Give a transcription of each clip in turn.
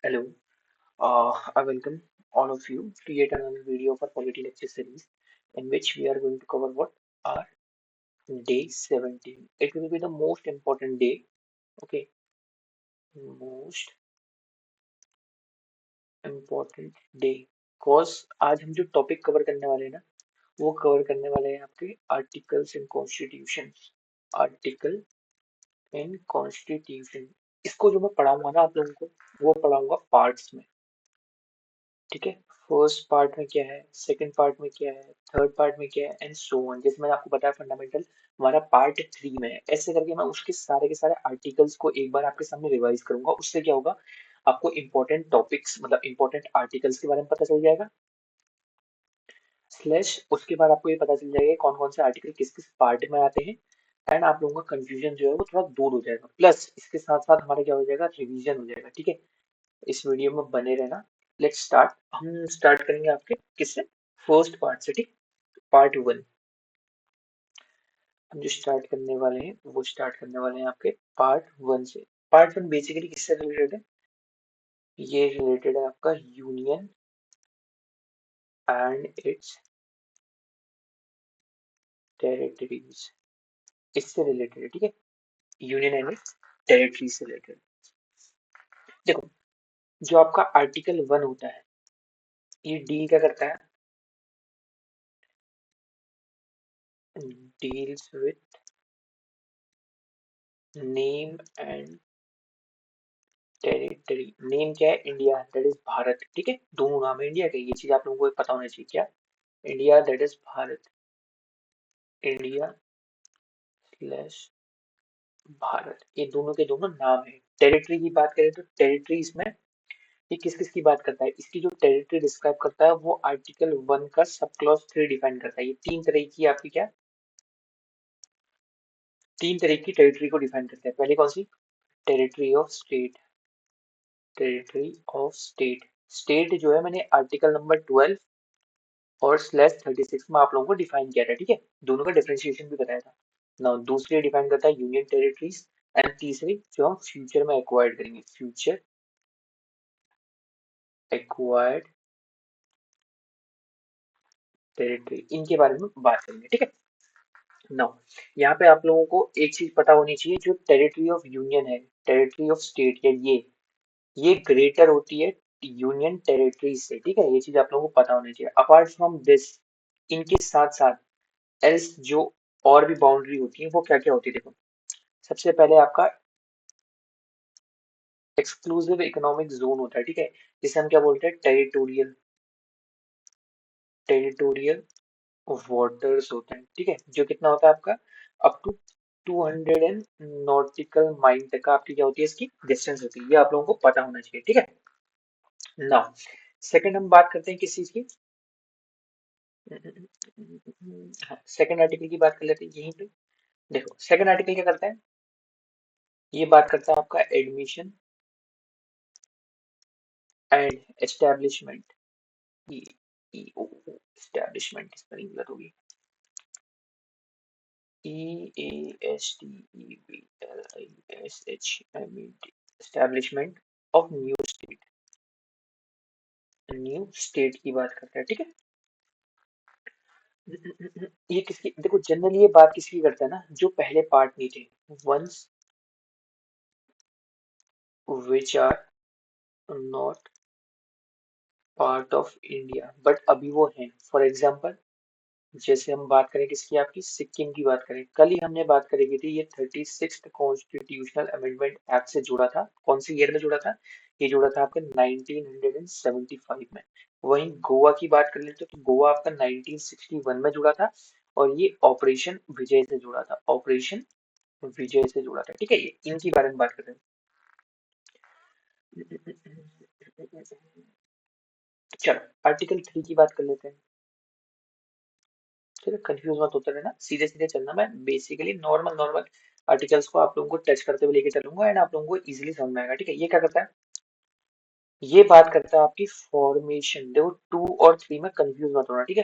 Hello, I welcome all of you to yet another video of our Polity Lecture series in which we are going to cover what are day 17. It will be the most important day, okay, most important day. Cause आज हम जो topic cover करने वाले हैं ना वो cover करने वाले हैं आपके articles in constitution article in constitution इसको जो मैं पढ़ाऊंगा ना आप लोगों को वो पढ़ाऊंगा पार्ट्स में। ठीक है, फर्स्ट पार्ट में क्या है, सेकंड पार्ट में क्या है, थर्ड पार्ट में क्या है एंड सो ऑन। जैसे मैंने आपको बताया फंडामेंटल हमारा पार्ट 3 में है, ऐसे करके मैं उसके सारे के सारे आर्टिकल्स को एक बार आपके सामने रिवाइज करूंगा। उससे क्या होगा, आपको इंपॉर्टेंट टॉपिक्स मतलब इंपॉर्टेंट आर्टिकल्स के बारे में पता चल जाएगा, स्लैश उसके बाद आपको ये पता चल जाएगा कौन कौन से आर्टिकल किस किस पार्ट में आते हैं एंड आप लोगों का कंफ्यूजन जो है वो थोड़ा दूर हो जाएगा। प्लस इसके साथ साथ हमारा क्या हो जाएगा, रिवीजन हो जाएगा। ठीक है, इस वीडियो में बने रहना। Let's start. हम स्टार्ट करेंगे आपके किससे, फर्स्ट पार्ट से। ठीक, पार्ट 1। हम जो स्टार्ट करने वाले हैं वो स्टार्ट करने वाले हैं आपके पार्ट 1 से। पार्ट 1 बेसिकली किससे रिलेटेड है, ये रिलेटेड है आपका यूनियन एंड इट्स टेरिटरीज, इससे रिलेटेड है। ठीक है, यूनियन एंड इट्स टेरिटरीज से रिलेटेड। देखो, जो आपका आर्टिकल 1 होता है ये डील क्या करता है, deals with name and territory. Name क्या है, इंडिया, दैट इज भारत। ठीक है, दोनों नाम है इंडिया के, ये चीज आप लोगों को पता होना चाहिए। क्या, India that is Bharat, India slash Bharat, ये दोनों के दोनों नाम है। टेरिटरी की बात करें तो टेरिटरी इसमें ये किस किस की बात करता है, इसकी जो टेरिटरी डिस्क्राइब करता है वो आर्टिकल 1 का सब क्लॉज 3 डिफाइन करता है। ये तीन तरह की आपकी क्या, तीन तरह की टेरिटरी को डिफाइन करता है। पहले कौन सी, territory of state, territory of state. State जो है मैंने आर्टिकल नंबर 12 और स्लैश 36 में आप लोगों को डिफाइन किया था। ठीक है, दोनों का डिफरेंशिएशन भी बताया था ना। दूसरी डिफाइन करता है यूनियन टेरिटरीज एंड तीसरी जो हम फ्यूचर में एक्वायर्ड करेंगे, फ्यूचर एक्वायर्ड टेरिटरी, इनके बारे में बात करेंगे। ठीक है, नाउ यहाँ पे आप लोगों को एक चीज पता होनी चाहिए, जो टेरिटरी ऑफ यूनियन है, टेरिटरी ऑफ स्टेट या ये ग्रेटर होती है यूनियन टेरिटरी से। ठीक है, ये चीज आप लोगों को पता होनी चाहिए। अपार्ट फ्रॉम दिस, इनके साथ साथ एल्स जो और भी बाउंड्री होती है वो क्या क्या होती है, देखो। सबसे पहले आपका एक्सक्लूसिव इकोनॉमिक जोन होता है। ठीक है, जिसे हम क्या बोलते हैं, टेरिटोरियल, टेरिटोरियल वाटर्स होते हैं। ठीक है, जो कितना होता है आपका, up to 200 and nautical mile तक का आपकी क्या होती है, इसकी डिस्टेंस होती है। ये आप लोगों को पता होना चाहिए। ठीक है, नाउ सेकंड हम बात करते हैं किस चीज की, सेकंड आर्टिकल की बात कर लेते हैं यहीं पे। देखो सेकंड आर्टिकल क्या करता है, ये बात करता है आपका admission and establishment, establishment spelling गलत होगी, EASTEBLISHMENT, establishment of new state की बात करते हैं। ठीक है, ये किसकी, देखो जनरली ये बात किसकी करता है ना, जो पहले पार्ट नहीं थे, ones which are not part of India but अभी वो हैं। फॉर एग्जाम्पल जैसे हम बात करें किसकी, आपकी सिक्किम की बात करें, कल ही हमने बात करी थी, ये 36th कॉन्स्टिट्यूशनल अमेंडमेंट एक्ट से जुड़ा था। कौन से ईयर में जुड़ा था, ये जुड़ा था आपका 1975 में। वहीं गोवा की बात कर लेते तो गोवा आपका 1961 में जुड़ा था और ये ऑपरेशन विजय से जुड़ा था, ऑपरेशन विजय से जुड़ा था। ठीक है, ये इनकी बारे में बात करते हैं। चलो आर्टिकल 3 की बात कर लेते हैं। ठीक है, कंफ्यूज मत होते रहना, सीधे सीधे चलना। मैं बेसिकली नॉर्मल नॉर्मल आर्टिकल्स को आप लोगों को टच करते हुए लेके चलूंगा एंड आप लोगों को इजीली समझ में आएगा। ठीक है, ये क्या करता है, ये बात करता है आपकी फॉर्मेशन। देखो 2 और 3 में कंफ्यूज मत होना। ठीक है,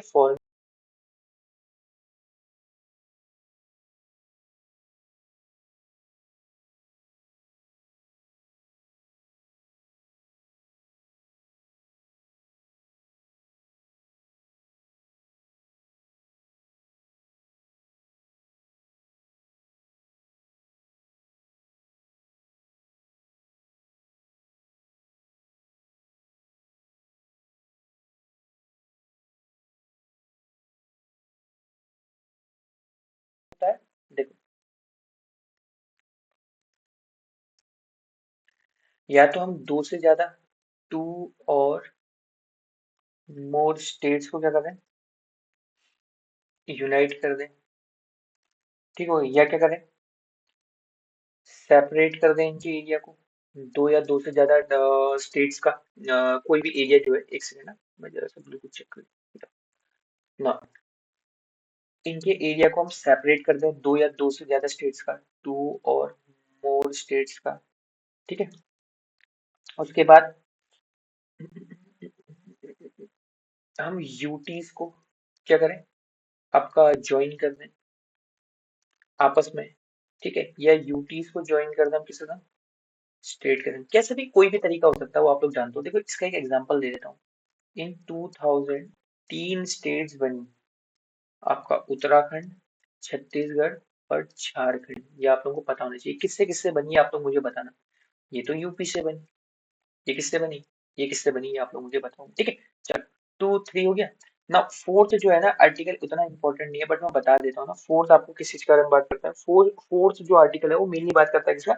या तो हम दो से ज्यादा, टू और मोर स्टेट्स को क्या कर दें, यूनाइट कर दें। ठीक हो, या क्या करें, सेपरेट कर दें इनके एरिया को, दो या दो से ज्यादा स्टेट्स का कोई भी एरिया जो है। एक सेकेंड ना, मैं जरा सा बिल्कुल चेक कर ना, इनके एरिया को हम सेपरेट कर दें दो या दो से ज्यादा स्टेट्स का, टू और मोर स्टेट्स का। ठीक है, उसके बाद हम यूटीज को क्या करें, आपका ज्वाइन कर दें आपस में। ठीक है, या यूटीज को ज्वाइन कर दें हम किसी का, स्टेट करें, कैसे भी कोई भी तरीका हो सकता है, वो आप लोग जानते हो। देखो इसका एक एग्जांपल दे देता हूँ। इन 2000 तीन स्टेट्स बनी, आपका उत्तराखंड, छत्तीसगढ़ और झारखंड। ये आप लोगों को पता होना चाहिए किससे किससे बनी है, आप लोग मुझे बताना। ये तो यूपी से बनी, ये किससे बनी, ये किससे बनी, ये आप लोग मुझे बताओ। ठीक है, चलो, टू थ्री हो गया ना। फोर्थ जो है ना आर्टिकल उतना इंपॉर्टेंट नहीं है, बट मैं बता देता हूँ ना। फोर्थ आपको किस चीज के बारे में बात करता है, फोर्थ जो आर्टिकल है वो मेनली बात करता है किसका,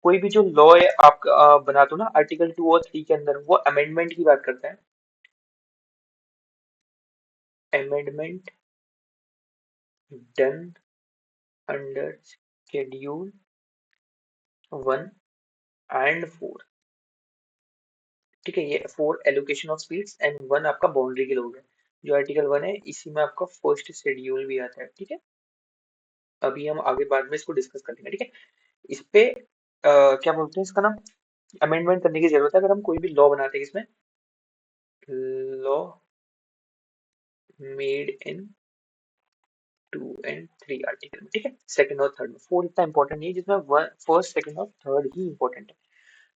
कोई भी जो लॉ है आप बनाते हो ना आर्टिकल टू और थ्री के अंदर, वो अमेंडमेंट की बात करता है। Amendment done under schedule one and four. ठीक है, ये four allocation of speeds and one आपका बाउंड्री के लोग है। जो आर्टिकल वन है इसी में आपका फर्स्ट शेड्यूल भी आता है। ठीक है, अभी हम आगे बाद में इसको डिस्कस कर लेंगे। ठीक है, इस पे क्या बोलते हैं इसका नाम, अमेंडमेंट करने की जरूरत है अगर हम कोई भी लॉ बनाते हैं इसमें, law made in two and three article में। ठीक है, सेकंड और थर्ड में, फोर इतना इंपॉर्टेंट नहीं है, जिसमें वन फर्स्ट सेकंड और थर्ड ही इंपॉर्टेंट है।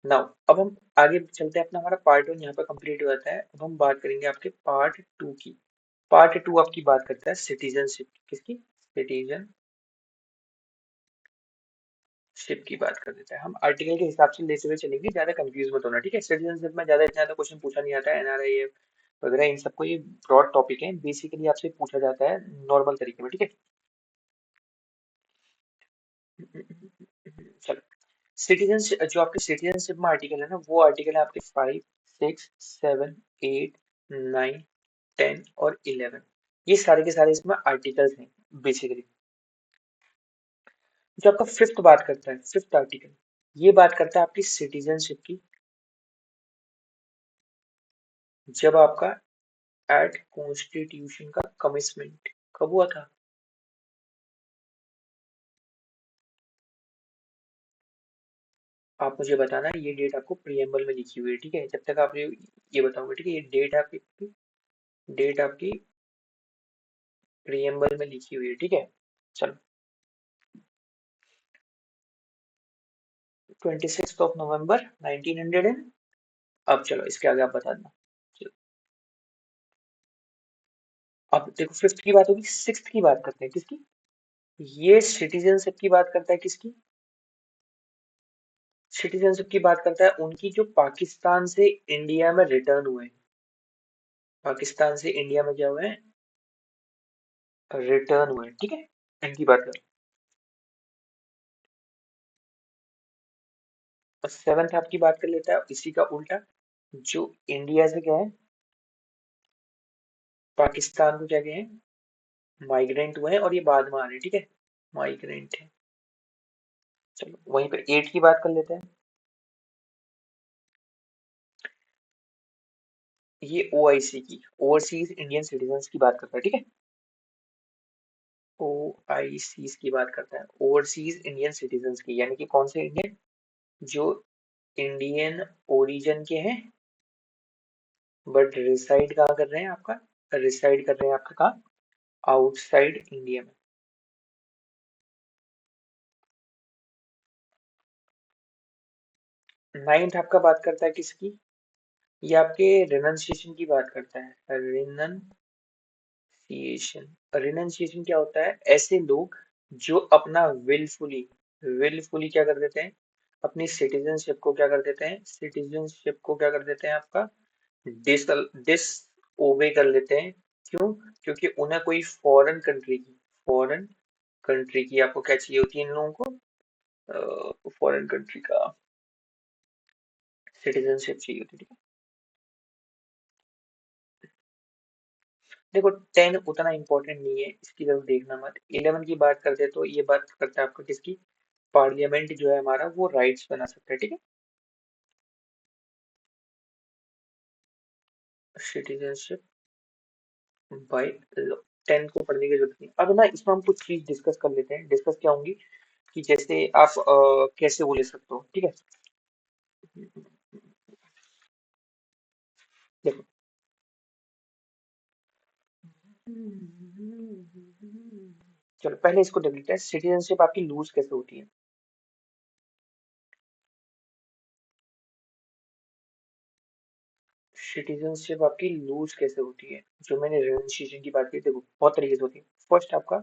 नाउ अब हम आगे चलते हैं, अपना हमारा पार्ट वन यहाँ पर कंप्लीट हो जाता है। अब हम बात करेंगे आपके पार्ट टू की। पार्ट टू आपकी बात करता है सिटीजनशिप, किसकी, सिटीजनशिप की बात कर देता है। हम आर्टिकल के हिसाब से लेते हुए चलेंगे, ज्यादा कंफ्यूज मत होना। ठीक है, सिटीजनशिप में ज्यादा इतना ज्यादा क्वेश्चन पूछा नहीं आता है, एनआरआई वगैरह इन सबको, ये ब्रॉड टॉपिक है, बेसिकली आपसे पूछा जाता है नॉर्मल तरीके में। ठीक है, चलो, सिटीजन जो आपके सिटीजनशिप में आर्टिकल है ना, वो आर्टिकल है आपके five, six, seven, eight, nine, ten और इलेवन। ये सारे के सारे इसमें आर्टिकल्स हैं बेसिकली। जो आपका फिफ्थ बात करता है, फिफ्थ आर्टिकल, ये बात करता है आपकी सिटीजनशिप की। जब आपका एट कॉन्स्टिट्यूशन का कमिटमेंट कब हुआ था, आप मुझे बताना। ये डेट आपको प्रियम्बल में लिखी हुई है। ठीक है, जब तक आप ये बताओगे। ठीक है, ये डेट आपकी, डेट आपकी प्रियम्बल में लिखी हुई है। ठीक है, चलो, 26 नवंबर 1900 है। अब चलो इसके आगे आप बता देना। चलो, अब देखो फिफ्थ की बात होगी, सिक्स्थ की बात करते हैं किसकी, ये सिटीजनशिप की बात करता है किसकी, सिटीजनशिप की बात करता है उनकी जो पाकिस्तान से इंडिया में रिटर्न हुए हैं। पाकिस्तान से इंडिया में क्या हुए हैं, रिटर्न हुए हैं। ठीक है, इनकी बात करें। और सेवंथ आपकी बात कर लेता है इसी का उल्टा, जो इंडिया से क्या है, पाकिस्तान को क्या गए हैं, माइग्रेंट हुए हैं, और ये बाद में आ रहे हैं। ठीक है, माइग्रेंट है। चलो वहीं पे एट की बात कर लेते हैं। ये ओआईसी की, ओवरसीज इंडियन सिटीजन्स की बात करता है। ठीक है, ओआईसी की बात करता है, ओवरसीज इंडियन सिटीजन्स की, यानी कि कौन से इंडियन, जो इंडियन ओरिजिन के हैं बट रिसाइड कहाँ कर रहे हैं आपका, रिसाइड कर रहे हैं आपका कहाँ, आउटसाइड इंडिया में। नाइन्थ आपका बात करता है किसकी, ये आपके रिनंसिएशन की बात करता है। रिनंसिएशन, रिनंसिएशन क्या होता है, ऐसे लोग जो अपना विलफुली, विलफुली क्या कर देते हैं, अपनी सिटीजनशिप को क्या कर देते हैं, सिटीजनशिप को क्या कर देते हैं आपका, डिस डिस ओबे कर लेते हैं। क्यों, क्योंकि उन्हें कोई फॉरेन कंट्री की, फॉरेन कंट्री की आपको क्या चाहिए होती है इन लोगों को, फॉरेन कंट्री का सिटीजनशिप चाहिए होती है, ठीक है। देखो 10 उतना इंपॉर्टेंट नहीं है, इसकी तरफ देखना मत। 11 की बात करते हैं तो ये बात करता है आपका किसकी, पार्लियामेंट जो है हमारा वो राइट्स बना सकता है, ठीक है। सिटीजनशिप बाय लॉ, 10 को पढ़ने की जरूरत नहीं। अब ना इसमें हम कुछ चीज डिस्कस कर लेते हैं। डिस्कस क्या होंगी कि जैसे आप कैसे वो ले सकते हो, ठीक है। देखो, चलो पहले इसको देख लेते हैं, सिटीजनशिप आपकी लूज कैसे होती है। सिटीजनशिप आपकी लूज कैसे होती है, जो मैंने रेनशिएशन की बात की, देखो बहुत तरीके से होती है। फर्स्ट आपका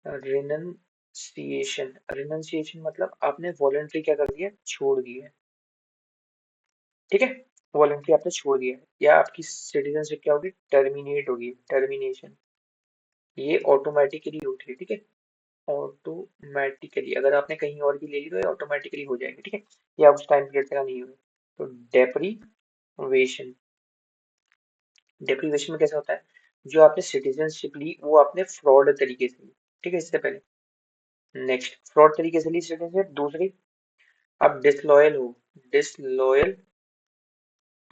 रिनंसिएशन। रिनंसिएशन मतलब आपने वॉलंटरी क्या कर दिया, छोड़ दिया है, ठीक है। वॉलंटरी आपने छोड़ दिया है, या आपकी सिटीजनशिप क्या होगी, टर्मिनेट होगी, टर्मिनेशन। ये ऑटोमेटिकली होती है, ठीक है। ऑटोमेटिकली अगर आपने कहीं और की ले ली तो ये ऑटोमेटिकली हो जाएगी, ठीक है। या उस टाइम पीरियड तक नहीं होगी। तो डेप्रीवेशन, डेप्रीवेशन में कैसा होता है, जो आपने सिटीजनशिप ली वो आपने फ्रॉड तरीके से ली, ठीक है, इससे पहले। नेक्स्ट, फ्रॉड तरीके से ली सिटीजनशिप। दूसरी, आप डिसलॉयल हो, डिसलॉयल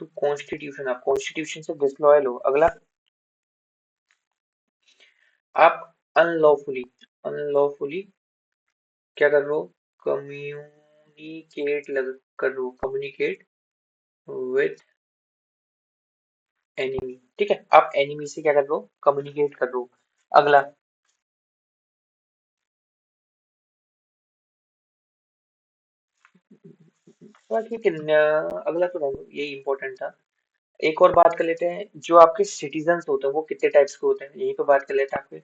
टू कॉन्स्टिट्यूशन, आप कॉन्स्टिट्यूशन से डिसलॉयल हो। अगला, आप अनलॉफुली, अनलॉफुली क्या कर रहे हो, कम्युनिकेट लग कर रहे हो, कम्युनिकेट विद एनिमी, ठीक है। आप एनिमी से क्या कर रहे हो, कम्युनिकेट कर रहे हो। अगला, ठीक है अगला तो रहने दो, यही इंपॉर्टेंट था। एक और बात कर लेते हैं, जो आपके सिटीजन्स होते हैं वो कितने टाइप्स के होते हैं, यही पे बात कर लेते हैं आपके।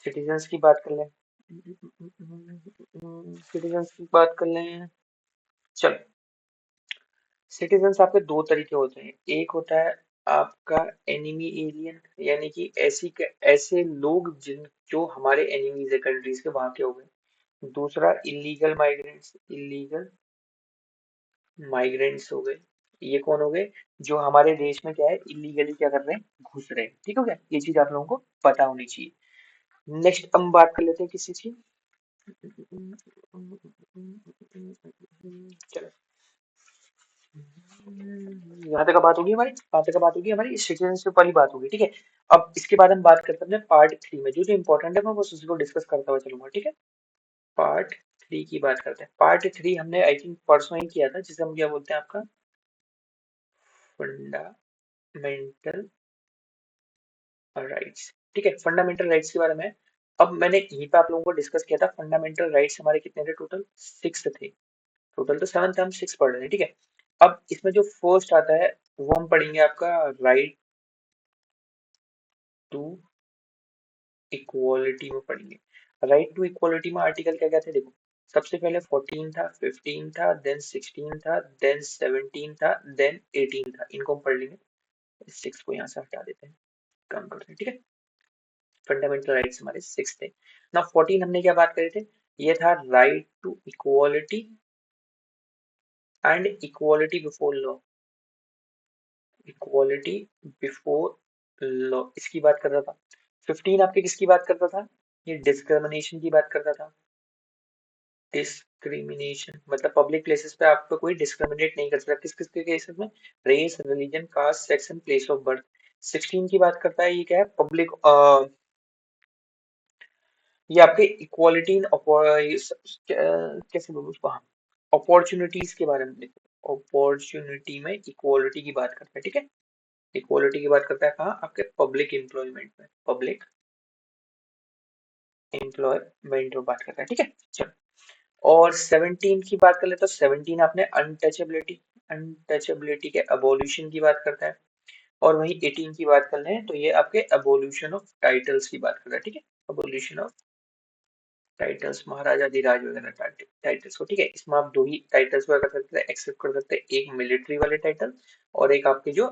सिटीजन्स की बात कर लें, सिटीजन्स की बात कर लें। चलो, सिटीजन्स आपके दो तरीके होते हैं। एक होता है आपका एनिमी एलियन, यानी कि ऐसे लोग जिन जो हमारे एनिमीज है, कंट्रीज के वहां के हो गए। दूसरा इलीगल माइग्रेंट्स, इलीगल माइग्रेंट्स हो गए। ये कौन हो गए, जो हमारे देश में क्या है, इलीगली क्या कर रहे हैं, घुस रहे हैं, ठीक हो गया। ये चीज आप लोगों को पता होनी चाहिए। नेक्स्ट हम बात कर लेते हैं किसी चीज, चलो यहाँ तक बात होगी हमारी, यहाँ तक बात होगी हमारी सिटीजनशिप वाली बात होगी, ठीक है। अब इसके बाद हम बात करते हैं पार्ट 3 में, जो जो इंपॉर्टेंट है मैं बस उसी को डिस्कस करता हुआ चलूंगा, ठीक है। पार्ट 3 की बात करते हैं। पार्ट 3 हमने आई थिंक परसों ही किया था, जिसे हम क्या बोलते हैं, आपका फंडामेंटल राइट्स, ठीक है। फंडामेंटल राइट्स के बारे में अब मैंने यहीं पे आप लोगों को डिस्कस किया था। फंडामेंटल राइट्स हमारे कितने थे टोटल, 6 थे। टोटल तो 7 थे, हम 6 पढ़ रहे हैं, ठीक है। अब इसमें जो फर्स्ट आता है वो हम पढ़ेंगे आपका राइट टू इक्वालिटी में पढ़ेंगे। राइट टू इक्वालिटी में आर्टिकल क्या क्या थे, देखो। सबसे पहले 14 था, 15 था, देन 16 था, देन 17 था, देन 18 था। इनको हम पढ़ लेंगे। 6 को यहाँ से हटा देते हैं, कम करते हैं, ठीक है। फंडामेंटल राइट्स हमारे 6 थे ना। 14 हमने क्या बात करे थे, ये था right to equality and equality before law, equality before law इसकी बात कर रहा था। 15 आपके किसकी बात करता था, ये डिस्क्रिमिनेशन की बात करता था। डिस्क्रिमिनेशन मतलब पब्लिक प्लेसेस पे आपको कोई डिस्क्रिमिनेट नहीं कर सकता, किस किस के केसेस में, race, religion, caste, sex and place of birth. 16 की बात करता है, ये क्या है, पब्लिक, ये आपके इक्वालिटी इन कैसे बोलूं उसको, हाँ, अपॉर्चुनिटीज के बारे में देखो। अपॉर्चुनिटी में इक्वालिटी की बात करता है, ठीक है। इक्वालिटी की बात करता है कहाँ, आपके पब्लिक एम्प्लॉयमेंट में, पब्लिक एम्प्लॉयमेंट में बात करता है, ठीक है। चलो, और 17 की बात कर ले तो 17 आपने अनटचेबिलिटी, अनटचेबिलिटी के अबोल्यूशन की बात करता है। और वहीं 18 की बात कर लें तो ये आपके अबोल्यूशन ऑफ टाइटल्स की बात करता है, ठीक है। अबोल्यूशन ऑफ टाइटल्स, महाराजा धीराज वगैरह टाइटल्स को, ठीक है। इसमें आप दो ही टाइटल्स को कर सकते हैं, एक्सेप्ट कर सकते हैं, एक मिलिट्री वाले टाइटल और एक आपके जो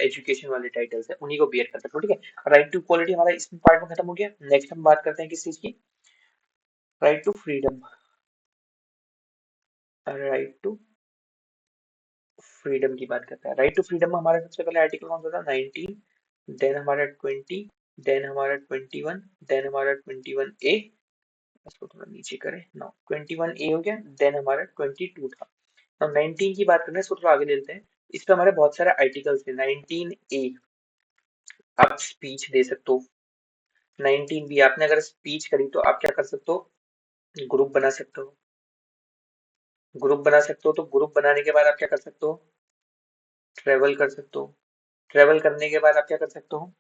एजुकेशन वाले टाइटल्स है उन्हीं को बियर कर सकते हो, ठीक है। राइट टू इक्वालिटी हमारा इस पार्ट में खत्म हो गया। नेक्स्ट हम बात करते हैं किस चीज की, right to freedom, right to freedom की बात करता है। राइट टू फ्रीडम में हमारा सबसे पहले आर्टिकल कौन सा था? 19, देन हमारा 20, देन हमारा 21, देन हमारा 21A। इसको थोड़ा नीचे करें ना, 21A हो गया, देन हमारा 22 था। अब 19 की बात करना है, इसको थोड़ा आगे ले लेते हैं। इस पे हमारे बहुत सारे आर्टिकल्स थे। 19A आप स्पीच दे सकते हो। 19B आपने अगर स्पीच करी तो आप क्या कर सकते हो? ग्रुप बना सकते हो। ग्रुप बना सकते हो तो ग्रुप बनाने के बाद आप क्या कर सकते हो? ट्रेवल कर सकते हो। ट्रेवल करने के बाद आप क्या कर सकते हो?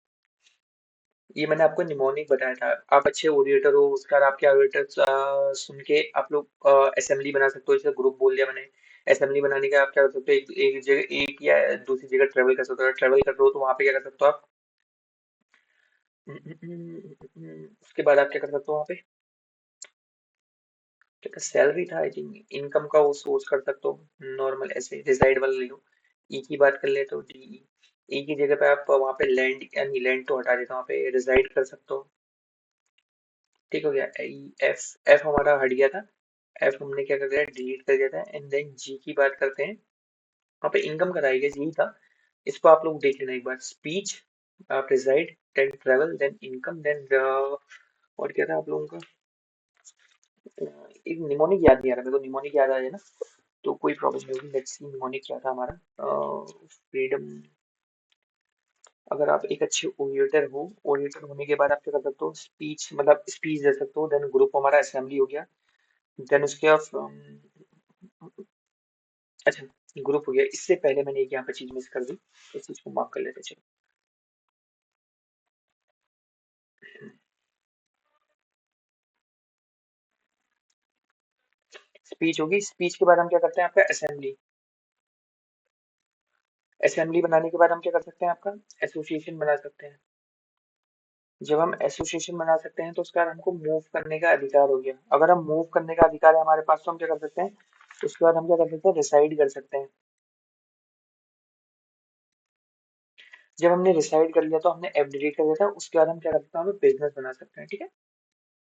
ये मैंने आपको निमोनिक बताया था। आप अच्छे ओरिएटर हो, उसके बाद आपके ओरिएटर सुन के आप लोग असेंबली बना सकते हो। जैसे ग्रुप बोल दिया मैंने, असेंबली बनाने के आप क्या कर सकते हो? एक जगह, एक या दूसरी जगह ट्रेवल कर सकते हो। ट्रेवल कर रहे हो तो वहां पे क्या कर सकते हो आप? उसके बाद आप क्या कर सकते हो वहां पे? क्या सैलरी था आई थिंक, इनकम का वो सोर्स कर सकते हो। नॉर्मल ऐसे रिजाइड वाला ले लो। ई की बात कर ले तो डी। ई की जगह पे आप वहां पे लैंड, यानी लैंड तो हटा देता, वहां पे रिजाइड कर सकते हो। ठीक हो गया। एफ, एफ हमारा हट गया था। एफ हमने क्या कर दिया? डिलीट कर दिया था। एंड देन जी की बात करते हैं। वहाँ पे इनकम का आएगा, यही था। इसको आप लोग देख लेना एक बार। स्पीच, आप reside, then travel, then income, then और क्या था आप लोगों का? एक निमोनिक याद नहीं आ रहा मेरे को। निमोनिक याद आ जाए ना तो कोई प्रॉब्लम नहीं होगी। लेट्स सी निमोनिक क्या था हमारा। फ्रीडम, अगर आप एक अच्छे ओरिएटर हो, ओरिएटर होने के बाद आप क्या कर सकते हो? स्पीच, मतलब स्पीच दे सकते हो। देन ग्रुप हमारा असेंबली हो गया। देन उसके बाद अच्छा, ग्रुप हो गया। इससे पहले मैंने एक यहाँ पे चीज मिस कर दी, इस चीज को मार्क कर लेते चलो। स्पीच होगी। स्पीच के बाद हम क्या करते हैं? आपका असेंबली। असेंबली बनाने के बाद हम क्या कर सकते हैं? आपका एसोसिएशन बना सकते हैं। जब हम एसोसिएशन बना सकते हैं तो उसके बाद हमको मूव करने का अधिकार हो गया। अगर हम मूव करने का अधिकार है हमारे पास तो हम क्या कर सकते हैं? उसके बाद हम क्या कर सकते हैं? डिसाइड कर सकते हैं। जब हमने डिसाइड कर लिया तो हमने एफ डिलीट कर दिया था। उसके बाद हम क्या कर सकते हैं? हमें बिजनेस बना सकते हैं। ठीक है,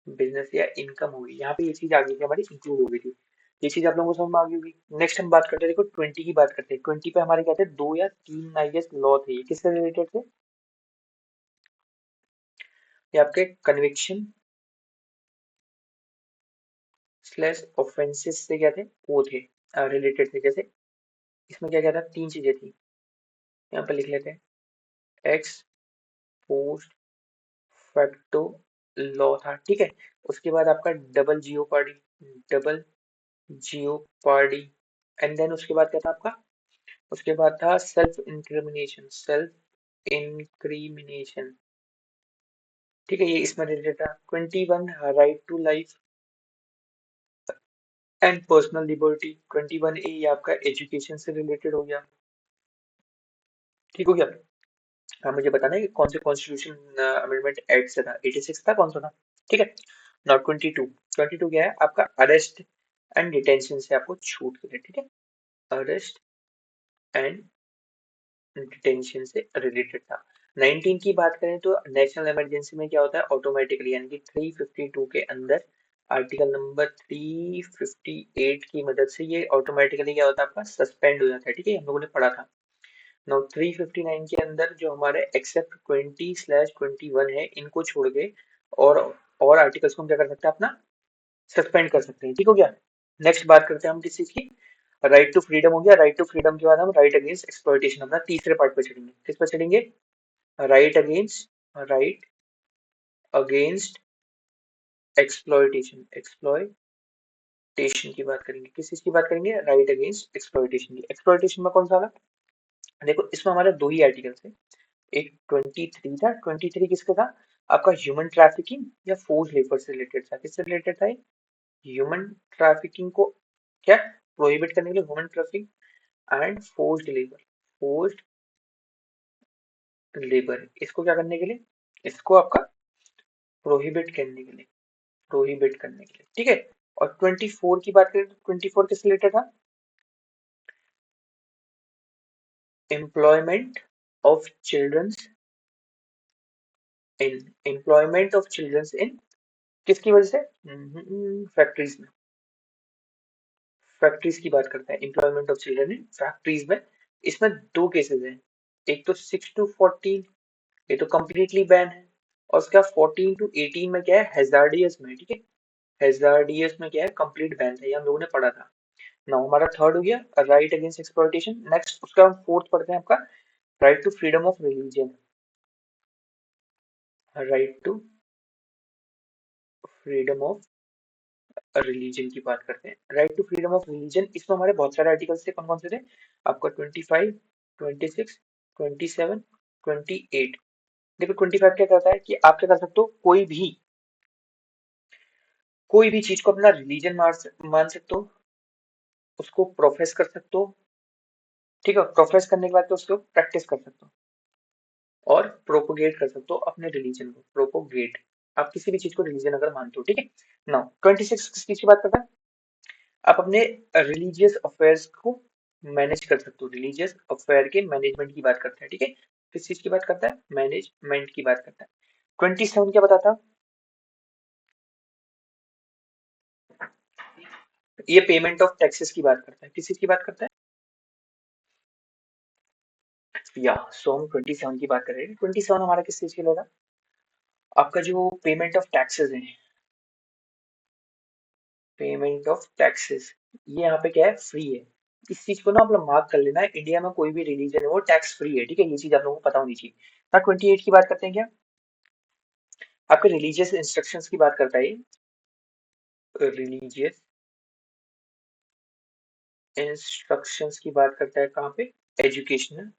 बिजनेस या इनकम होगी। यहाँ पे ये चीज आ गई थी हमारी, इंक्लूड हो गई थी। ये चीज आप लोगों को समझ में आ गई होगी। नेक्स्ट हम बात करते हैं, देखो 20 की बात करते हैं। 20 पे हमारे क्या थे? दो या तीन आई गेस लॉ थे। ये किससे रिलेटेड थे? ये आपके कन्विक्शन स्लैश ऑफेंसेस से क्या थे? वो थे, रिलेटेड थे। जैसे इसमें क्या क्या था? तीन चीजें थी। यहाँ पे लिख लेते हैं। एक्स पोस्ट फैक्टो लॉ था। ठीक है, उसके बाद आपका double jeopardy, double jeopardy. And then उसके बाद क्या था आपका? उसके बाद था सेल्फ इंक्रिमिनेशन, सेल्फ इंक्रिमिनेशन। ठीक है, ये इसमें रिलेटेड था। 21 right to life and personal liberty. 21A ये आपका एजुकेशन से रिलेटेड हो गया। ठीक हो गया। हाँ, मुझे बताना है कि कौन से कॉन्स्टिट्यूशन अमेंडमेंट एक्ट से था? 86 था, कौन सा था? ठीक है। नाउ 22, 22 क्या है आपका? अरेस्ट एंड डिटेंशन से आपको छूट मिले। ठीक है, अरेस्ट एंड डिटेंशन से रिलेटेड था। 19 की बात करें तो नेशनल इमरजेंसी में क्या होता है? ऑटोमेटिकली, यानी कि 352 के अंदर आर्टिकल नंबर 358 की मदद से ये ऑटोमेटिकली क्या होता है? आपका सस्पेंड हो जाता है। ठीक है, हम लोगों ने पढ़ा था। नाउ 359 के अंदर जो हमारे एक्सेप्ट 20/21 है, इनको छोड़ के और और आर्टिकल्स को हम क्या कर सकते हैं? अपना सस्पेंड कर सकते हैं। ठीक हो गया। नेक्स्ट बात करते हैं हम किस चीज की? राइट टू फ्रीडम हो गया। राइट टू फ्रीडम के बाद हम राइट अगेंस्ट एक्सप्लॉइटेशन, अपना तीसरे पार्ट पे चढ़ेंगे। किस पे चढ़ेंगे? Right against, right against exploitation, exploitation की बात करेंगे। किस चीज की बात करेंगे? राइट अगेंस्ट एक्सप्लॉइटेशन की। एक्सप्लॉइटेशन में कौन सा वाला? देखो इसमें हमारे दो ही आर्टिकल थे। एक 23 था। 23 किसका था? आपका ह्यूमन ट्रैफिकिंग या फोर्स लेबर से रिलेटेड था। किससे रिलेटेड था? ह्यूमन ट्रैफिकिंग को क्या प्रोहिबिट करने के लिए, human trafficking and forced labour, forced labour, इसको क्या करने के लिए? इसको आपका प्रोहिबिट करने के लिए, प्रोहिबिट करने के लिए। ठीक है। और 24 की बात करें तो 24 किससे रिलेटेड था? Employment of children's in, employment of children's इन, किसकी वजह से? फैक्ट्रीज में, फैक्ट्रीज की बात करते हैं। Employment of children in factories में। इसमें दो केसेस हैं, एक तो 6 to 14, ये तो कम्प्लीटली बैन है, और उसका 14 to 18 में क्या है, हैजार्डियस में, ठीक है। हैजार्डियस में क्या है, कंप्लीट बैन है, ये हम लोगों ने पढ़ा था। नाउ हमारा थर्ड हो गया राइट अगेंस्ट एक्सप्लॉइटेशन। नेक्स्ट उसका हम फोर्थ पढ़ते हैं आपका right to freedom of religion. Right to freedom of religion की बात करते हैं। Right to freedom of religion, इसमें हमारे बहुत सारे आर्टिकल्स थे, कौन कौन से थे आपका, 25, 26, 27, 28। देखो 25 क्या कहता है कि आप क्या कर सकते हो, कोई भी चीज को अपना रिलीजन मान सकते हो, उसको प्रोफेस कर सकते हो, ठीक है। प्रोफेस करने के बाद तो उसको प्रैक्टिस कर सकते हो और प्रोपोगेट कर सकते हो अपने रिलीजन को, प्रोपोगेट, आप किसी भी चीज को रिलीजन अगर मानते हो, ठीक है। नाउ 26 किस चीज की बात करता है, आप अपने रिलीजियस अफेयर्स को मैनेज कर सकते हो, रिलीजियस अफेयर के मैनेजमेंट की बात करता है, ठीक है। किस चीज की बात करता है, मैनेजमेंट की बात करता है। 27 क्या बताता है, ये पेमेंट ऑफ टैक्सेस की बात करता है, किस चीज की बात करता है, या सो हम 27 की बात कर रहे हैं। 27 हमारा किस चीज के लिए था, आपका जो पेमेंट ऑफ टैक्सेस है, पेमेंट ऑफ टैक्सेस, ये यहाँ पे क्या है, फ्री है। इस चीज को ना आप लोग मार्क कर लेना है, इंडिया में कोई भी रिलीजन है वो टैक्स फ्री है, ठीक है, ये चीज आप लोगों को पता होनी चाहिए। ना 28 की बात करते हैं क्या, आपके रिलीजियस इंस्ट्रक्शंस की बात करता है ये, रिलीजियस इंस्ट्रक्शंस की बात करता है कहाँ पे, एजुकेशनल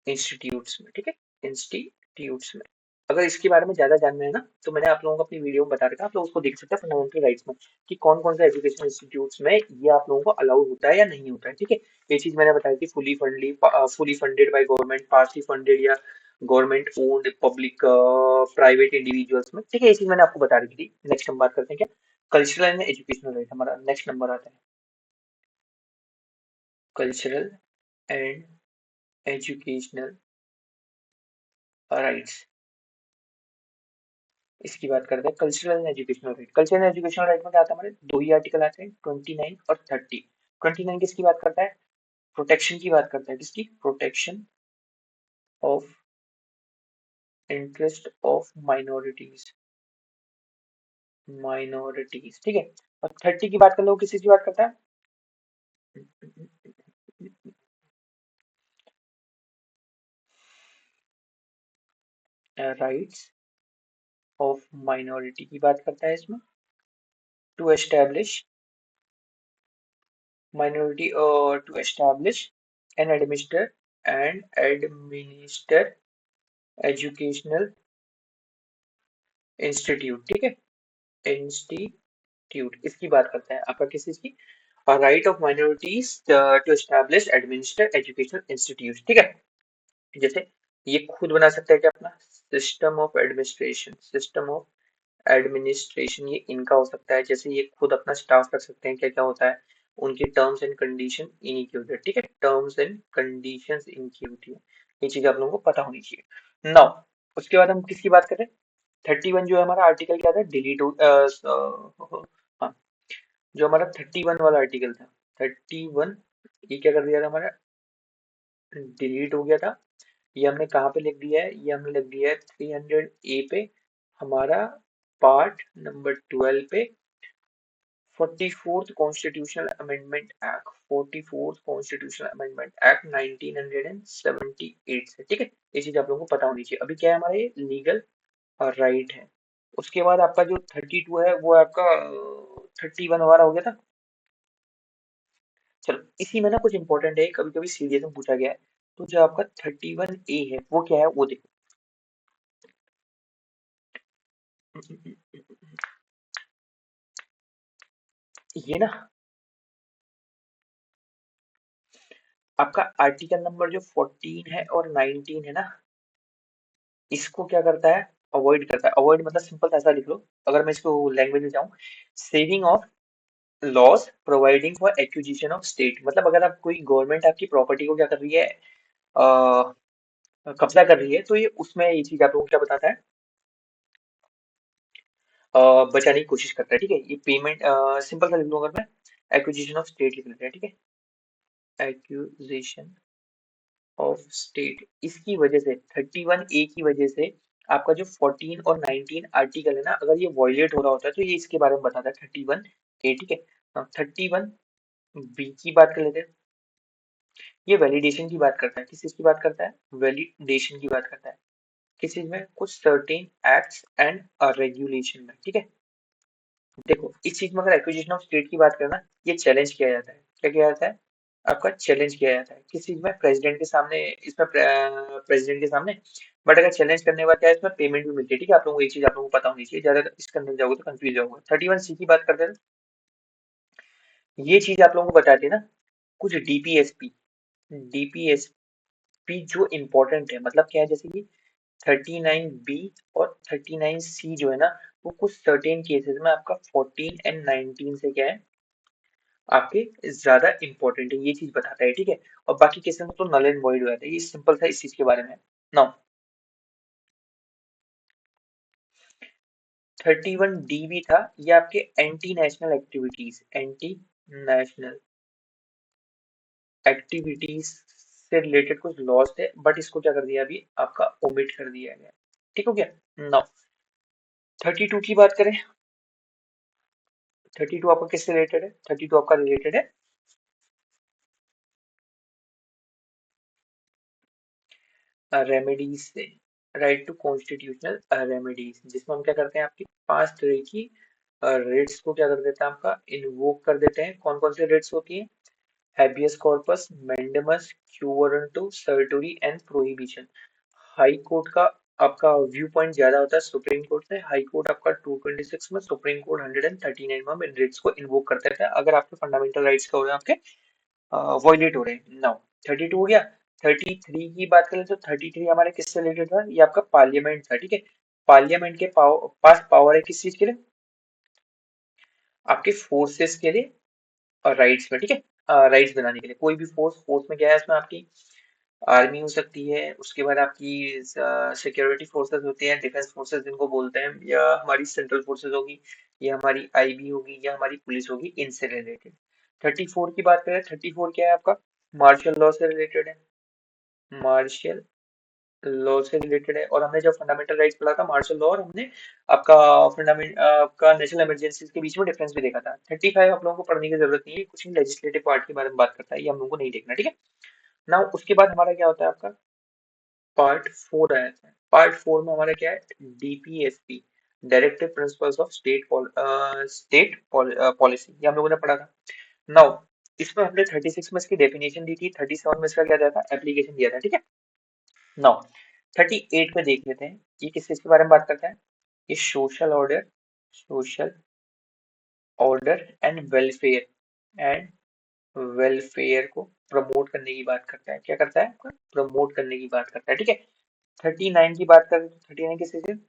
इंस्टीट्यूट्स में, ठीक है, इंस्टीट्यूट्स में। अगर इसके बारे में ज्यादा जानना है ना, तो मैंने आप लोगों को अपनी वीडियो में बता रखा है, आप लोग उसको देख सकते हैं फंडामेंटल राइट्स में, कि कौन कौन सा एजुकेशन इंस्टीट्यूट्स में ये आप लोगों को अलाउड होता है या नहीं होता है, ठीक है। ये चीज मैंने बताई थी, fully funded by government, partly funded या government owned, public, private individuals में, ठीक है, ये चीज मैंने आपको बता रखी थी। नेक्स्ट हम बात करते हैं क्या, कल्चरल एंड एजुकेशनल राइट, हमारा नेक्स्ट नंबर आता है, कल्चरल एंड एजुकेशनल राइट्स। इसकी बात करते हैं cultural and educational right. Cultural and educational right में क्या आता है, हमारे दो ही आर्टिकल आते हैं, 29 और 30। 29 किसकी बात करता है, प्रोटेक्शन की बात करता है, किसकी, protection of interest of minorities, minorities, ठीक है। और 30 की बात कर लो, किसी की बात करता है, राइट्स ऑफ माइनॉरिटी की बात करता है इसमें, to establish minority, to establish and administer educational institute, ठीक है, इंस्टीट्यूट इसकी बात करता है आपका, किस चीज की, right of minorities to establish administer educational institute, ठीक है। जैसे ये खुद बना सकता है क्या अपना system of administration, system of administration, ये इनका हो सकता है, जैसे ये खुद अपना स्टाफ कर सकते हैं, क्या क्या होता है, उनकी टर्म्स एंड कंडीशन इनक्लूडेड, ठीक है, टर्म्स एंड कंडीशंस इंक्लूडेड, ये चीज आप लोगों को पता होनी चाहिए। नाउ उसके बाद हम किसकी बात करें, 31 जो है हमारा आर्टिकल क्या था, डिलीट हो, हाँ, जो हमारा 31 वाला आर्टिकल था, 31, ये क्या कर दिया था हमारा, डिलीट हो गया था। ये हमने कहाँ पे लिख दिया है, ये हमने लिख दिया है 300A पे, हमारा पार्ट नंबर 12 पे, 44th constitutional amendment act, 44th constitutional amendment act 1978 से, ठीक है। ये चीज आप लोगों को पता होनी चाहिए। अभी क्या है हमारा, ये लीगल राइट है। उसके बाद आपका जो 32 है वो आपका 31 हमारा हो गया था। चलो इसी में ना कुछ इंपॉर्टेंट है, कभी कभी सीरियस में पूछा गया है, तो जो आपका 31A है वो क्या है, वो देखो, ये ना आपका आर्टिकल नंबर जो 14 है और 19 है ना, इसको क्या करता है, अवॉइड करता है। अवॉइड मतलब सिंपल ऐसा लिख लो, अगर मैं इसको लैंग्वेज में जाऊं, saving of loss providing for acquisition of state, मतलब अगर आप कोई गवर्नमेंट आपकी प्रॉपर्टी को क्या कर रही है, कब्जा कर रही है, तो ये उसमें ये चीज आप लोगों को क्या बताता है, बचाने की कोशिश करता है, ठीक है। ये पेमेंट सिंपल सा लिख लूं अगर मैं, एक्विजिशन ऑफ स्टेट लिख लेते हैं, ठीक है। एक्यूजेशन ऑफ स्टेट, इसकी वजह से 31A की वजह से आपका जो 14 और 19 आर्टिकल है ना, अगर ये वॉयलेट हो रहा होता है तो ये इसके बारे में बताता है 31A, ठीक है। 31B की बात कर लेते हैं। ये वैलिडेशन की बात करता है। किस चीज की बात करता है? वैलिडेशन की बात करता है। किस चीज में? कुछ सर्टेन एक्ट्स एंड रेगुलेशन में, ठीक है। देखो इस चीज में अगर एक्विजिशन ऑफ स्टेट की बात करें ना, ये चैलेंज किया जाता है। क्या किया जाता है? आपका चैलेंज किया जाता है। किस चीज में? प्रेसिडेंट के सामने, इसमें प्रेसिडेंट के सामने। बट अगर चैलेंज करने के बाद क्या है, इसमें पेमेंट भी मिलती है, ठीक है। आप लोगों को एक चीज आप लोगों को पता होनी चाहिए, ज्यादा इसके अंदर जाओगे तो कंफ्यूज जाओगे। 31C की बात करते हैं ना, ये चीज आप लोगों को बताती है ना, कुछ डीपीएसपी, डीपीएसपी जो इम्पोर्टेंट है, मतलब क्या है, जैसे कि 39B और 39C जो है ना, वो कुछ सर्टेन केसेस में आपका 14 एंड 19 से क्या है, आपके ज्यादा इंपॉर्टेंट है, ये चीज बताता है, ठीक है। और बाकी केसेस में तो नल एंड वॉइड हो जाता है। ये सिंपल था इस चीज के बारे में। नाउ 31D भी था, ये आपके anti national activities, anti national activities से रिलेटेड कुछ लॉस थे, बट इसको क्या कर दिया, अभी आपका ओमिट कर दिया गया। ठीक हो गया। नाउ 32 की बात करें। 32 आपका किससे रिलेटेड है? 32 आपका रिलेटेड है रेमेडीज से, राइट टू कॉन्स्टिट्यूशनल रेमेडीज, जिसमें हम क्या करते हैं, आपकी 5 तरह की रेट्स को क्या कर देते हैं, आपका इन्वोक कर देते हैं। कौन कौन से रेट्स होती हैं? Habeas corpus, mandamus, quo warranto, certiorari and prohibition. High court का आपका व्यू पॉइंट ज्यादा होता है सुप्रीम कोर्ट से। हाई कोर्ट आपका 226 में, सुप्रीम कोर्ट 139 में इन रेट्स को इन्वोक करते हैं अगर आपके फंडामेंटल राइट्स का हो रहे हैं, आपके वॉयलेट हो रहे हैं। नाउ 32 हो गया। 33 की बात करें तो 33 हमारे किससे रिलेटेड था? ये आपका पार्लियामेंट था, ठीक है। पार्लियामेंट के पास पावर है किस चीज के लिए? आपके फोर्सेस के लिए और राइट्स में, ठीक है। राइट्स बनाने के लिए कोई भी फोर्स, फोर्स में क्या है, इसमें आपकी आर्मी हो सकती है, उसके बाद आपकी सिक्योरिटी फोर्सेस होती हैं, डिफेंस फोर्सेस जिनको बोलते हैं, या हमारी सेंट्रल फोर्सेस होगी, या हमारी आईबी होगी, या हमारी पुलिस होगी, इनसे रिलेटेड। 34 की बात करें, 34 क्या है आपका? मार्शल लॉ से रिलेटेड है। मार्शल लॉ से रिलेटेड है। और हमने जब फंडामेंटल राइट्स पढ़ा था मार्शल लॉ, और हमने आपका फंडामेंट आपका नेशनल इमरजेंसी के बीच में डिफरेंस भी देखा था। 35 आप लोगों को पढ़ने की जरूरत नहीं है, कुछ लेजिस्लेटिव पार्ट के बारे में बात करता है, ये हम लोगों को नहीं देखना, ठीक है। ना उसके बाद हमारा क्या होता है, आपका पार्ट 4 आया था। पार्ट 4 में हमारा क्या है? DPSP, directive principles of state policy, ये हम लोगों ने पढ़ा था। नाउ इसमें हमने 36 में इसकी डेफिनेशन दी थी, 37 में इसका क्या दिया था? एप्लीकेशन दिया था, ठीक है। नाउ 38 में देख लेते हैं, ये किस चीज के बारे में बात करता है? ये सोशल ऑर्डर एंड वेलफेयर को प्रमोट करने की बात करता है। क्या करता है? प्रमोट करने की बात करता है, ठीक है। 39 की बात करें तो 39 किस चीज?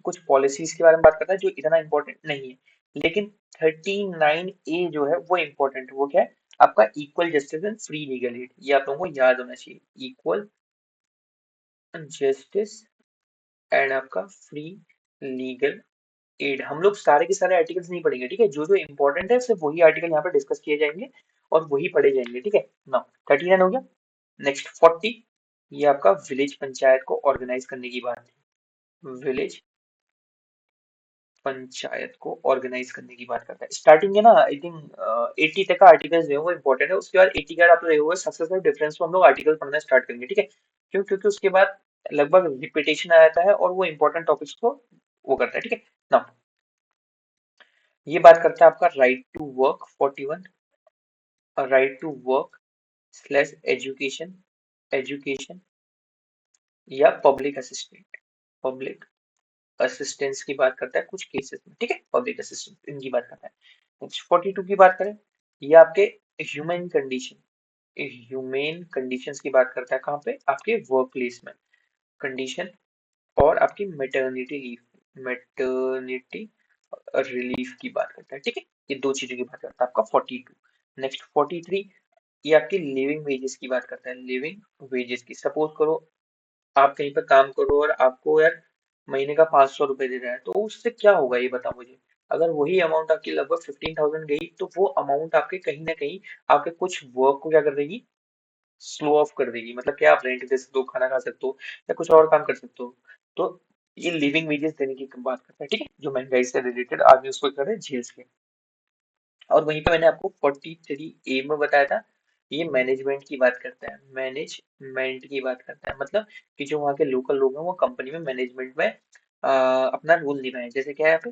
कुछ पॉलिसीज के बारे में बात करता है जो इतना इंपॉर्टेंट नहीं है। लेकिन 39A जो है वो इंपॉर्टेंट है। वो क्या है? आपका equal justice and free legal aid, ये आप लोगों को याद होना चाहिए। इक्वल जस्टिस एंड आपका फ्री लीगल एड। हम लोग सारे के सारे आर्टिकल्स नहीं पढ़ेंगे, ठीक है। जो जो इंपॉर्टेंट है सिर्फ वही आर्टिकल यहाँ पे डिस्कस किए जाएंगे और वही पढ़े जाएंगे, ठीक है। नाउ 39 हो गया। नेक्स्ट 40, ये आपका विलेज पंचायत को ऑर्गेनाइज करने की बात है। विलेज पंचायत को ऑर्गेनाइज करने की बात करता है। स्टार्टिंग है ना, आई थिंक 80 तक का आर्टिकल्स जो है वो इंपॉर्टेंट है। उसके बाद 80 का आप रहे हुए सक्सेसिव डिफरेंस को हम लोग आर्टिकल पढ़ना स्टार्ट करेंगे, ठीक है। क्यों? क्योंकि उसके बाद लगभग रिपीटेशन आ जाता है और वो इंपॉर्टेंट टॉपिक्स को वो करता है, ठीक है ना। ये बात करता है आपका right to work 41, right to work slash education, education या पब्लिक असिस्टेंस की बात करता है कुछ केसेस में, ठीक है। पब्लिक असिस्टेंस इनकी बात करता है। नेक्स्ट 42 की बात करें, ये आपके ह्यूमन कंडीशन, ह्यूमेन कंडीशंस की बात करता है। कहाँ पे? आपके वर्क प्लेस में कंडीशन, और आपकी मैटरनिटी रिलीफ की बात करता है, ठीक है। ये दो चीजों की बात करता है आपका 42। नेक्स्ट 43, ये आपकी लिविंग वेजेस की बात करता है। लिविंग वेजेस की, सपोज करो आप कहीं पर काम करो और आपको यार महीने का 500 रुपए दे रहा है, तो उससे क्या होगा ये बताओ मुझे। अगर वही अमाउंट आपकी लगभग 15,000 गई तो वो अमाउंट आपके कहीं ना कहीं आपके कुछ वर्क को क्या कर देगी, स्लो ऑफ कर देगी। मतलब क्या, आप रेंट दे सकते हो, खाना खा सकते हो, या कुछ और काम कर सकते हो। तो ये लिविंग वेजेस देने की बात करता है, ठीक है, जो महंगाई से रिलेटेड आदमी उसको कर रहे हैं झेल के। और वहीं पे मैंने आपको 43 ए में बताया था, ये मैनेजमेंट की बात करता है, मैनेजमेंट की बात करता है, मतलब कि जो वहाँ के लोकल लोग हैं वो कंपनी में मैनेजमेंट में अपना रोल निभाएं। जैसे क्या है यहाँ पे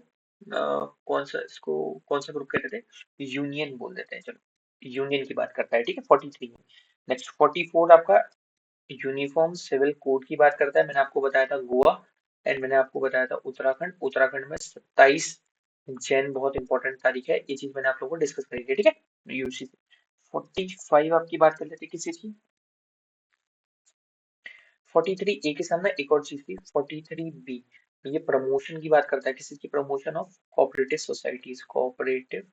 कौन सा, इसको कौन सा ग्रुप कहते थे, यूनियन बोल देते हैं, चलो यूनियन की बात करता है, ठीक है 43 में। नेक्स्ट 44 आपका यूनिफॉर्म सिविल कोड की बात करता है। मैंने आपको बताया था गोवा, एंड मैंने आपको बताया था उत्तराखंड। उत्तराखंड में 27 जैन बहुत इंपॉर्टेंट तारीख है, ये चीज मैंने आप लोगों को डिस्कस करी थी, ठीक है यूसी। 45 आपकी बात कर लेते हैं किस चीज की, 43 ए के सामने एक और चीज थी 43 बी, ये प्रमोशन की बात करता है, किसी की promotion of cooperative societies, cooperative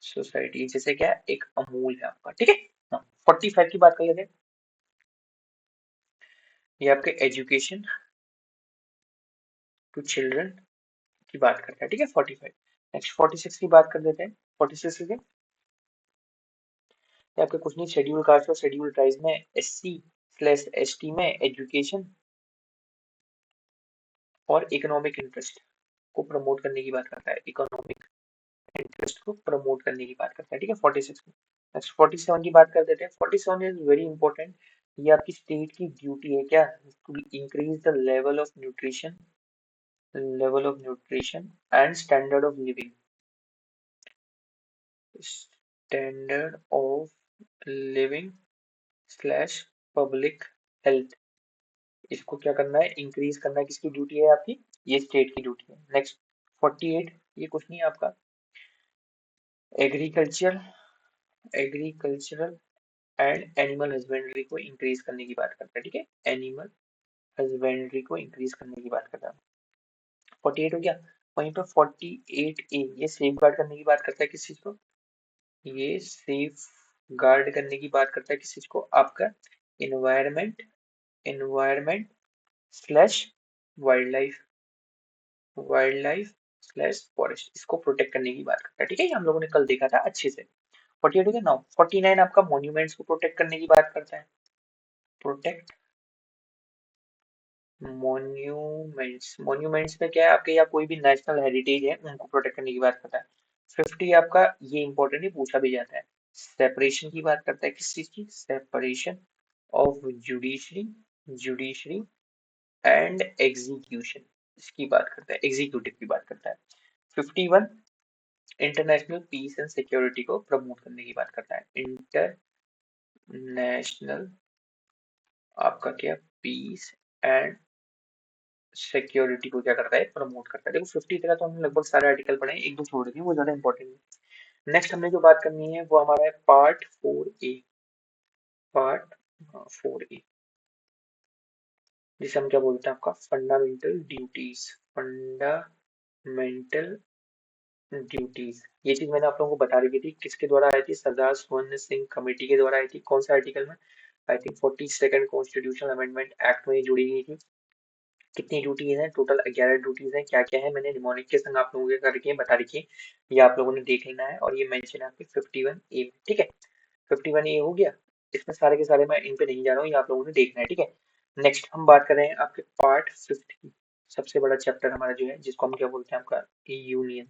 society, जैसे क्या है, एक अमूल है आपका, ठीक है। 45 की बात कर लेते हैं, ये आपके एजुकेशन टू चिल्ड्रन की बात करता है, ठीक है 45। नेक्स्ट 46 की बात कर लेते हैं। 46 के ये आपके कुछ नहीं, शेड्यूल कास्ट और शेड्यूल ट्राइब्स में SC/ST में एजुकेशन और इकोनॉमिक इंटरेस्ट को प्रमोट करने की बात करता है, इकोनॉमिक इंटरेस्ट को प्रमोट करने की बात करता है, ठीक है 46 में। नेक्स्ट 47 की बात कर देते हैं। 47 इज वेरी इंपॉर्टेंट, ये आपकी स्टेट की ड्यूटी है क्या, to increase the level of nutrition and standard of living slash public health, इसको क्या करना है, इंक्रीज करना है, किसकी ड्यूटी है आपकी, ये स्टेट की ड्यूटी है। नेक्स्ट 48, ये कुछ नहीं है आपका, agriculture agricultural and animal husbandry को इंक्रीज करने की बात करता है, ठीक है एनिमल हस्बेंड्री को इंक्रीज करने की बात करता है। 48 हो गया। वहीं पर 48 ए, ये सेफ गार्ड करने की बात करता है, किस चीज को, ये सेफ गार्ड करने की बात करता है, किस चीज को, आपका environment environment slash wild life slash forest, इसको प्रोटेक्ट करने की बात करता है, ठीक है, ये हम लोगों ने कल देखा था अच्छे से। 48 हो गया। नाउ 49 आपका मॉन्यूमेंट्स को प्रोटेक्ट करने की बात करता है, प्रोटेक्ट मॉन्यूमेंट्स में क्या है आपके, या कोई भी नेशनल हेरिटेज है उनको प्रोटेक्ट करने की बात करता है। 50 आपका, ये इंपॉर्टेंट है, पूछा भी जाता है, सेपरेशन की बात करता है, किस चीज की, separation of judiciary and execution, इसकी बात करता है, एग्जीक्यूटिव की बात करता है। 51 इंटरनेशनल पीस एंड सिक्योरिटी को प्रमोट करने की बात करता है, इंटरनेशनल आपका क्या, पीस एंड सिक्योरिटी को क्या करता है, प्रमोट करता है। देखो 50 तक तो हमने लगभग सारे आर्टिकल पढ़े हैं, एक दो छोड़ दिए वो ज्यादा इंपॉर्टेंट है। नेक्स्ट हमने जो बात करनी है वो हमारा है पार्ट 4 ए, जिसे हम क्या बोलते हैं, आपका फंडामेंटल ड्यूटीज। ये चीज मैंने आप लोगों को बता रही थी, किसके द्वारा आई थी, सरदार स्वर्ण सिंह कमेटी के द्वारा आई थी, कौन सा आर्टिकल में, I think 42nd constitutional amendment act में ये जुड़ी गई थी। कितनी ड्यूटीज हैं, टोटल 11 ड्यूटीज हैं, क्या क्या है मैंने निमोनिक के संग आप लोगों के करके बता रखी है, ये आप लोगों ने देख लेना है, और ये मेंशन है आपके 51 ए में, ठीक है 51 ए हो गया। इसमें सारे के सारे मैं इन पे नहीं जा रहा हूँ, ये आप लोगों ने देखना है, ठीक है। नेक्स्ट हम बात कर रहे हैं आपके पार्ट 5 की, सबसे बड़ा चैप्टर हमारा जो है, जिसको हम क्या बोलते हैं, आपका यूनियन।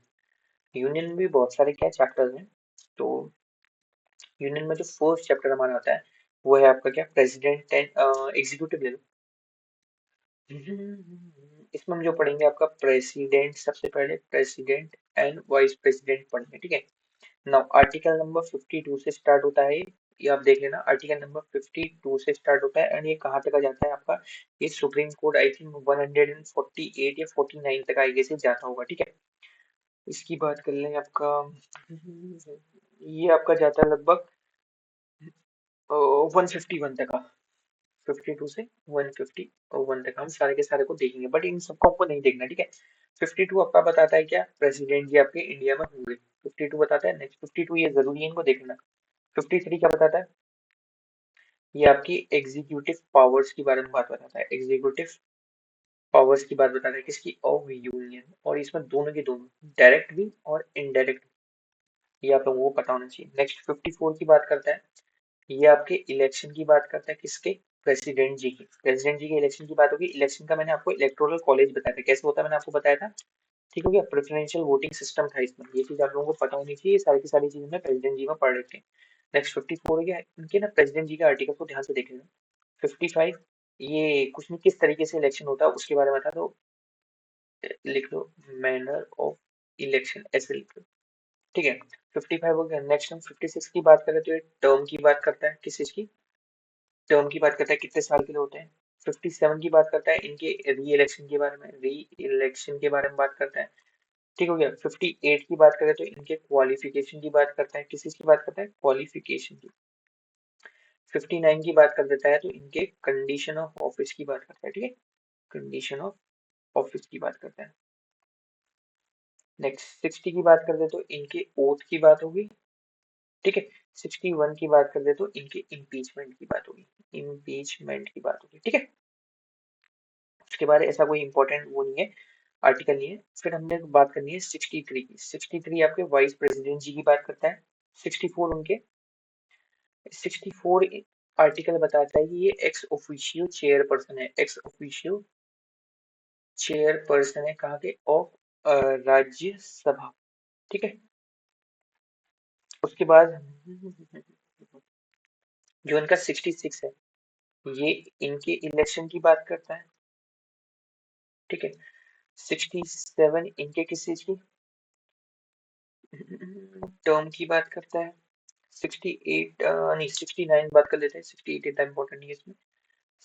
यूनियन में भी बहुत सारे क्या चैप्टर्स हैं, तो यूनियन में जो फर्स्ट चैप्टर हमारा आता है वो है आपका क्या, प्रेसिडेंट एंड एग्जीक्यूटिव ले लो। इसमें हम जो पढ़ेंगे आपका प्रेसिडेंट, सबसे पहले प्रेसिडेंट एंड वाइस प्रेसिडेंट पढ़ेंगे, ठीक है। नाउ आर्टिकल नंबर 52 से स्टार्ट होता है, ये आप देख लेना, आर्टिकल नंबर 52 से स्टार्ट होता है, एंड ये कहाँ तक आ जाता है आपका, ये सुप्रीम कोर्ट आई थिंक 148 या 49 तक आई गेस जाता होगा, ठीक है। इसकी बात कर लें आपका, ये आपका जाता है लगभग 151 तक का, 52 से 151 तक हम सारे के सारे को देखेंगे, बट इन सबको आपको नहीं देखना, ठीक है। 52 आपका बताता है क्या, प्रेसिडेंट जी आपके इंडिया में होंगे, 52 बताता है। नेक्स्ट 52 ये जरूरी है इनको देखना। 53 क्या बताता है, ये आपकी एग्जीक्यूटिव पावर्स के बारे में बात बताता है, एग्जीक्यूटिव पावर्स की बात बता रहा है, किसकी, ऑफ यूनियन, और इसमें दोनों के दोनों, डायरेक्ट भी और इनडायरेक्ट, ये आप लोगों को पता होना चाहिए। नेक्स्ट 54 की बात करता है, ये आपके इलेक्शन की बात करता है, किसके, प्रेसिडेंट जी की। प्रेसिडेंट जी के इलेक्शन की बात होगी। इलेक्शन का मैंने आपको इलेक्टोरल कॉलेज बताया था, कैसे होता है मैंने आपको बताया था, ठीक हो गया। प्रेफरेंशियल वोटिंग सिस्टम था इसमें, ये चीज आप लोगों को पता होनी चाहिए, ये सारी की सारी चीजें मैं प्रेसिडेंट जी में पढ़ रखे हैं। नेक्स्ट 54 हो गया, इनके ना प्रेसिडेंट जी के आर्टिकल को ध्यान से देख लेना। 55, ये कुछ नहीं, किस तरीके से इलेक्शन होता है उसके बारे में था, तो लिख लो मैनर ऑफ इलेक्शन, ऐसे लिख लो, ठीक है। 55 हो गया। नेक्स्ट हम 56 की बात करें तो ये टर्म की बात करता है, किस चीज की, टर्म की बात करता है, कितने साल के लिए होते हैं। 57 की बात करता है इनके री इलेक्शन के बारे में, री इलेक्शन के बारे में बात करता है, ठीक हो गया। 58 की बात करें तो इनके क्वालिफिकेशन की बात करता है, किस चीज की बात करता है, क्वालिफिकेशन की। 59 की बात कर देता है तो इनके कंडीशन ऑफ ऑफिस की बात करता है, ठीक है, कंडीशन ऑफ ऑफिस की बात करता है। नेक्स्ट 60 की बात कर दे तो इनके ओथ की बात होगी, ठीक है। 61 की बात कर दे तो इनके इम्पीचमेंट की बात होगी, इम्पीचमेंट की बात होगी, ठीक है। उसके बाद ऐसा कोई इंपॉर्टेंट वो नहीं है, आर्टिकल नहीं है। फिर हमने बात करनी है 63 की। 63 आपके वाइस प्रेसिडेंट जी की बात करता है। 64 उनके, 64 आर्टिकल बताता है कि ये एक्स ऑफिशियो चेयरपर्सन है, एक्स ऑफिशियो चेयरपर्सन है, कहाँ के, ऑफ राज्यसभा, ठीक है। उसके बाद जो इनका 66 है, ये इनके इलेक्शन की बात करता है, ठीक है। 67 इनके किस चीज की, टर्म की बात करता है। 68 नहीं 69 बात कर लेते हैं, 68 इतना इंपॉर्टेंट नहीं है इसमें।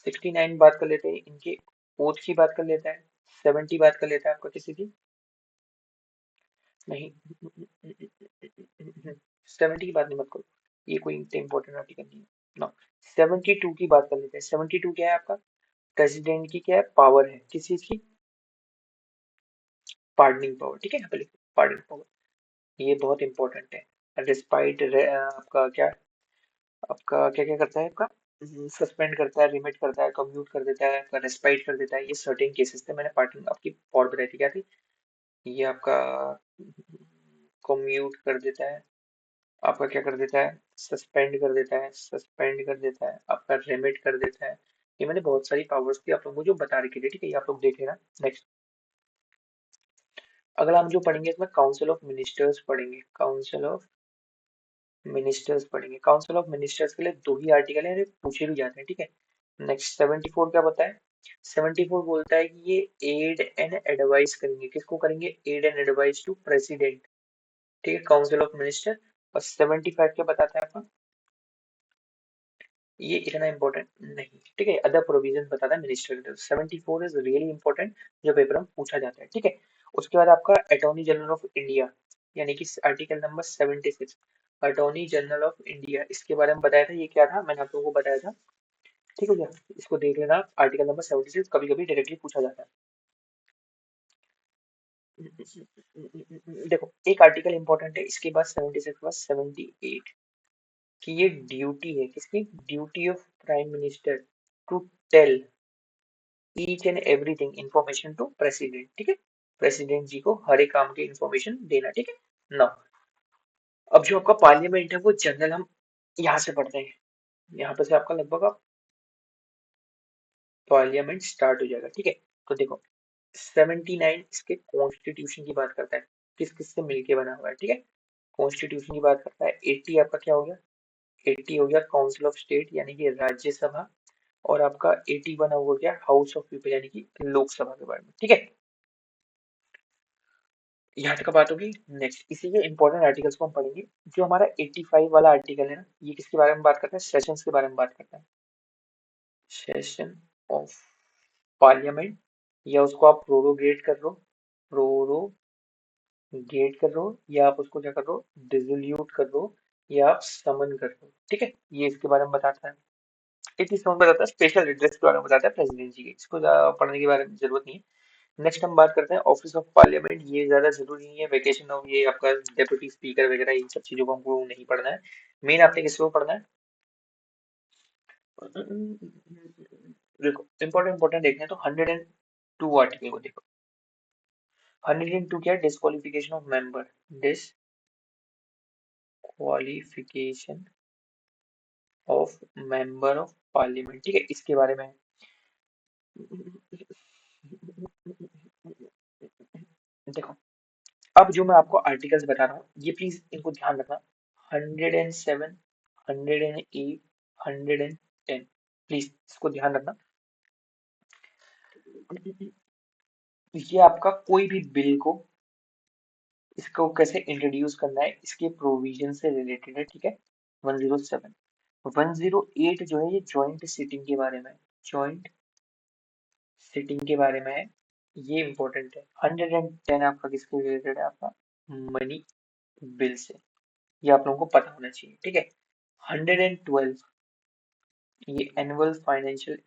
69 बात कर लेते हैं इनके ओथ की बात कर लेता है। 70 बात कर लेता है आपका किसी की, नहीं 70 की बात नहीं मत करो, ये कोई इंपॉर्टेंट आर्टिकल नहीं है, नो। 72 की बात कर लेते हैं। 72 क्या है आपका, प्रेसिडेंट की क्या है, पावर है, किस चीज की, पार्डनिंग पावर, ठीक है, यहाँ पे लिखो पार्डनिंग पावर, ये बहुत इंपॉर्टेंट है। डिस्पाइट आपका क्या, आपका क्या क्या करता है आपका, सस्पेंड करता है, रिमिट करता है, कम्यूट कर देता है, रेस्पाइट कर देता है, ये सर्टेन केसेस थे। मैंने पार्टिंग आपकी और बताई थी, क्या थी, ये आपका कम्यूट कर देता है, आपका क्या कर देता है, सस्पेंड कर देता है, सस्पेंड कर देता है, आपका रिमिट कर देता है। ये मैंने बहुत सारी पावर्स थी आप लोगों को जो बता रखी थी, ठीक है, ये आप लोग देख लेना। नेक्स्ट अगला हम जो पढ़ेंगे इसमें काउंसिल ऑफ मिनिस्टर्स पढ़ेंगे, काउंसिल ऑफ मिनिस्टर्स पढ़ेंगे। काउंसिल ऑफ मिनिस्टर्स के लिए दो ही आर्टिकल है, पूछे भी जाते हैं, ठीक है। नेक्स्ट 74 क्या बताए, 74 बोलता है कि ये एड एंड एडवाइस करेंगे, किसको करेंगे, aid and advice to president, ठीक है, काउंसिल ऑफ मिनिस्टर। और 75 क्या बताता है आपका, ये इतना इंपॉर्टेंट नहीं, ठीक है, अदर प्रोविजन बताता है मिनिस्टर। 74 इज रियली इंपॉर्टेंट, जो पेपर में पूछा जाता है, ठीक है। उसके बाद आपका अटॉर्नी जनरल ऑफ इंडिया, यानी कि article number 76, attorney general of India, इसके बारे में बताया था, ये क्या था मैंने आप लोगों को बताया था, ठीक है क्या, इसको देख लेना। आर्टिकल नंबर 76 कभी कभी डायरेक्टली पूछा जाता है। देखो एक आर्टिकल इंपॉर्टेंट है, इसके बाद 76 के बाद 78, कि ये ड्यूटी है, किसकी, duty of prime minister to tell each and everything information to president, ठीक है, प्रेसिडेंट जी को हर एक काम की इंफॉर्मेशन देना, ठीक है ना। अब जो आपका पार्लियामेंट है वो जनरल हम यहाँ से पढ़ते हैं, यहाँ पे से आपका लगभग आप पार्लियामेंट स्टार्ट हो जाएगा, ठीक है। तो देखो 79 इसके कॉन्स्टिट्यूशन की बात करता है, किस किस से मिलके बना हुआ है, ठीक है, कॉन्स्टिट्यूशन की बात करता है। 80 आपका क्या हो गया, 80 हो गया काउंसिल ऑफ स्टेट यानी कि राज्यसभा, और आपका 81 हो गया हाउस ऑफ पीपल यानी कि लोकसभा के बारे में, ठीक है। यहाँ तक बात होगी। नेक्स्ट इसी के इंपॉर्टेंट आर्टिकल्स को हम पढ़ेंगे। जो हमारा 85 वाला आर्टिकल है ना, ये किसके बारे में बात करता है, सेशंस के बारे में बात करता है, सेशन ऑफ पार्लियामेंट, या उसको आप प्रोरोगेट कर लो, प्रोरोगेट कर लो, या आप उसको क्या कर लो, डिसोल्यूट कर लो, या आप समन कर लो, ठीक है, ये इसके बारे में बताता है। एक चीज समझ बताता है, स्पेशल एड्रेस के बारे में बताता है प्रेसिडेंट जी के, इसको पढ़ने की बारे में जरूरत नहीं है। नेक्स्ट हम बात करते हैं ऑफिस ऑफ पार्लियामेंट, ये ज्यादा जरूरी नहीं है, वेकेशन ऑफ ये आपका डेप्यूटी स्पीकर वगैरह इन सब चीजों को हमको नहीं पढ़ना है। मेन आपने किसको पढ़ना है, देखो इंपॉर्टेंट इंपॉर्टेंट देखना है तो 102 102 आर्टिकल को देखो। 102 क्या है? Disqualification of member, disqualification of member of parliament, ठीक है, इसके बारे में है। देखो, अब जो मैं आपको आर्टिकल्स बता रहा हूँ ये प्लीज इनको ध्यान रखना। 107, 108, 110, प्लीज इसको ध्यान रखना। ये आपका कोई भी बिल को, इसको कैसे इंट्रोड्यूस करना है, इसके प्रोविजन से रिलेटेड है, ठीक है। 107, 108 जो है ये जॉइंट सिटिंग के बारे में है, जॉइंट सिटिंग के बारे में है, ये इंपॉर्टेंट है। 110 आपका किसके रिलेटेड है? आपका मनी बिल से, ये आप लोगों को पता होना चाहिए, ठीक है। 112 ये एनुअल फाइनेंशियल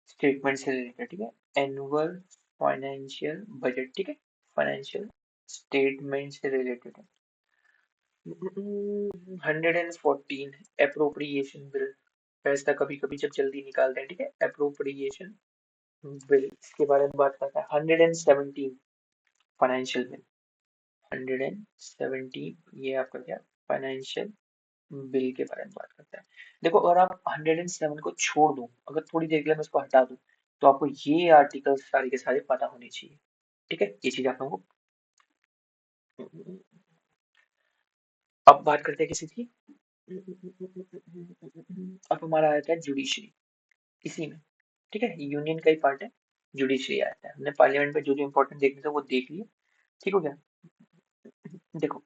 स्टेटमेंट से रिलेटेड, ठीक है, एनुअल फाइनेंशियल बजट, ठीक है, फाइनेंशियल स्टेटमेंट से रिलेटेड है। 114 अप्रोप्रिएशन बिल, पैसा कभी कभी जब जल्दी निकालते हैं, ठीक है, अप्रोप्रिएशन बिल, इसके बारे में बात करता है। 117 फाइनेंशियल बिल, 117 ये आपका क्या, फाइनेंशियल बिल के बारे में बात करता है। देखो, अगर आप 107 को छोड़ दो, अगर थोड़ी देर के लिए मैं इसको हटा दूं, तो आपको ये आर्टिकल सारे के सारे पता होने चाहिए, ठीक है, ये चीज आप लोगों को। अब बात करते हैं किसी की। अब हमारा आता है जुडिशरी, इसी में, ठीक है, यूनियन का ही पार्ट है, जुडिशरी आता है। हमने पार्लियामेंट में जो जो इंपॉर्टेंट देखने थे वो देख लिए, ठीक हो गया। देखो,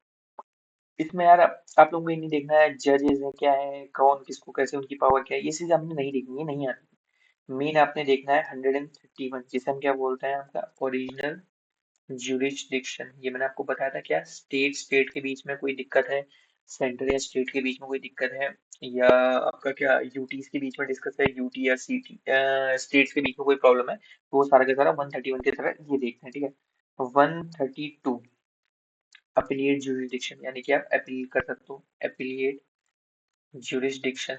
इसमें यार आप लोगों को ये नहीं देखना है जजेस है क्या है, कौन किसको कैसे, उनकी पावर क्या है, ये चीज हमने नहीं देखनी है, नहीं आती। मेन आपने देखना है 131, जिसे हम क्या बोलते हैं, आपका ओरिजिनल जुरिस्डिक्शन। ये मैंने आपको बताया था, क्या स्टेट स्टेट के बीच में कोई दिक्कत है, सेंटर या स्टेट के बीच में कोई दिक्कत है, या आपका क्या यूटीज के बीच में डिस्कस है, यूटी या सीटी स्टेट्स के बीच में कोई प्रॉब्लम है, तो वो सारा का सारा 131 के तरह ये देखते हैं, ठीक है। 132 अपीलिएट जुरिस्डिक्शन, यानी कि आप अपील कर सकते हो, अपीलिएट जुरिस्डिक्शन,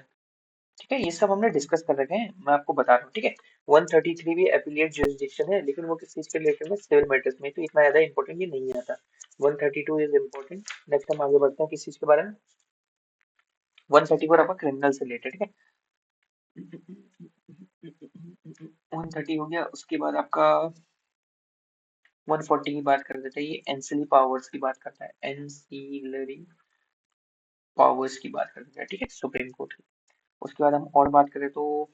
ठीक है, ये सब हमने डिस्कस कर रखे हैं, मैं आपको बता रहा हूँ, ठीक है। 133 भी एफिलिएट जुरिस्डिक्शन है, लेकिन वो किस चीज के रिलेटेड में, सिविल मैटर्स में, तो इतना ज्यादा इंपॉर्टेंट ये नहीं आता। 132 इज इम्पोर्टेंट। नेक्स्ट हम आगे बढ़ते हैं किस चीज के बारे में। 134 आपका क्रिमिनल से रिलेटेड, ठीक है। 130 हो गया, उसके बाद आपका 140 की बात कर देते हैं, ये एंसिलरी पावर्स की बात करता है, एंसिलरी पावर्स की बात कर देते हैं, ठीक है, सुप्रीम कोर्ट की। उसके बाद हम और बात करें तो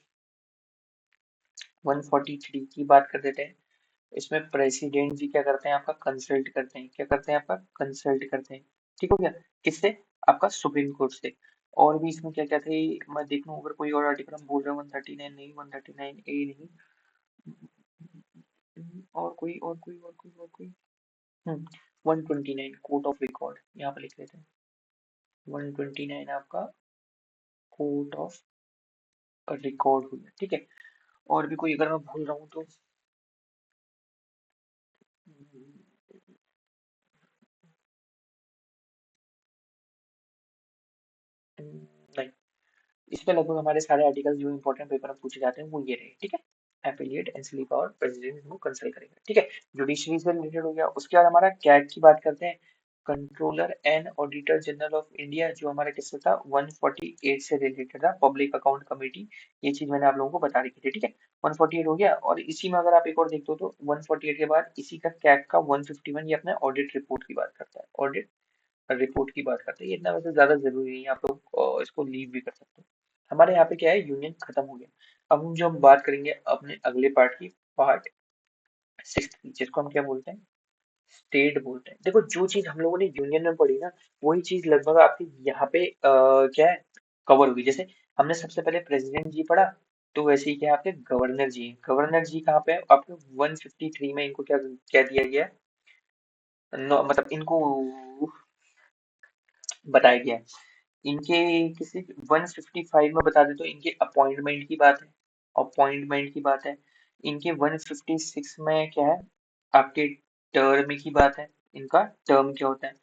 143 की बात कर देते हैं। इसमें प्रेसिडेंट जी क्या करते हैं, आपका कंसल्ट करते हैं, क्या करते हैं, आपका कंसल्ट करते हैं, ठीक हो गया, किससे, आपका सुप्रीम कोर्ट से। और भी इसमें क्या क्या थे, मैं देख लूं, अगर कोई और आर्टिकल हम बोल रहे हैं, 139 नहीं, 139 ए नहीं, और कोई 129 कोर्ट ऑफ रिकॉर्ड, यहाँ पे लिख लेते हैं, 129 आपका कोर्ट ऑफ रिकॉर्ड हुई है, ठीक है। और भी कोई अगर मैं भूल रहा हूँ तो नहीं, इसमें लगभग हमारे सारे आर्टिकल जो इंपॉर्टेंट पेपर में पूछे जाते हैं वो ये रहे, ठीक है। एफिलिएट एंसिलरी पावर प्रेसिडेंट को कंसल्ट करेगा, ठीक है, जुडिशरी से रिलेटेड हो गया। उसके बाद हमारा कैट की बात करते हैं, controller and auditor general of India, जो हमारा किससे था, 148 से रिलेटेड था, पब्लिक अकाउंट कमेटी। ये चीज मैंने आप लोगों को बता रखी थी, ठीक है। 148 हो गया, और इसी में अगर आप एक और देखते हो तो 148 के बाद इसी का कैट का 151, ये अपने ऑडिट रिपोर्ट की बात करता है, ऑडिट रिपोर्ट की बात करते हैं। ये इतना वैसे ज्यादा जरूरी नहीं है, आप लोग इसको लीव भी कर सकते हो। हमारे यहाँ पे क्या है, यूनियन खत्म हो गया। अब हम जो हम बात करेंगे अपने अगले पार्ट की, पार्ट 6 की, जिसको हम क्या बोलते हैं, स्टेट बोलते हैं। देखो, जो चीज हम लोगों ने यूनियन में पढ़ी ना, वही चीज लगभग आपकी यहाँ पे क्या है, कवर होगी। जैसे हमने सबसे पहले प्रेसिडेंट जी पढ़ा, तो वैसे ही क्या है, आपके गवर्नर जी हैं। गवर्नर जी कहाँ पे है आपके, 153 में इनको क्या क्या दिया गया है, मतलब इनको बताया गया है। इनके किसी 155 में बता दे तो इनके अपॉइंटमेंट की बात है, अपॉइंटमेंट की बात है। इनके 156 में क्या है, आपके टर्म की बात है, इनका टर्म क्या होता है।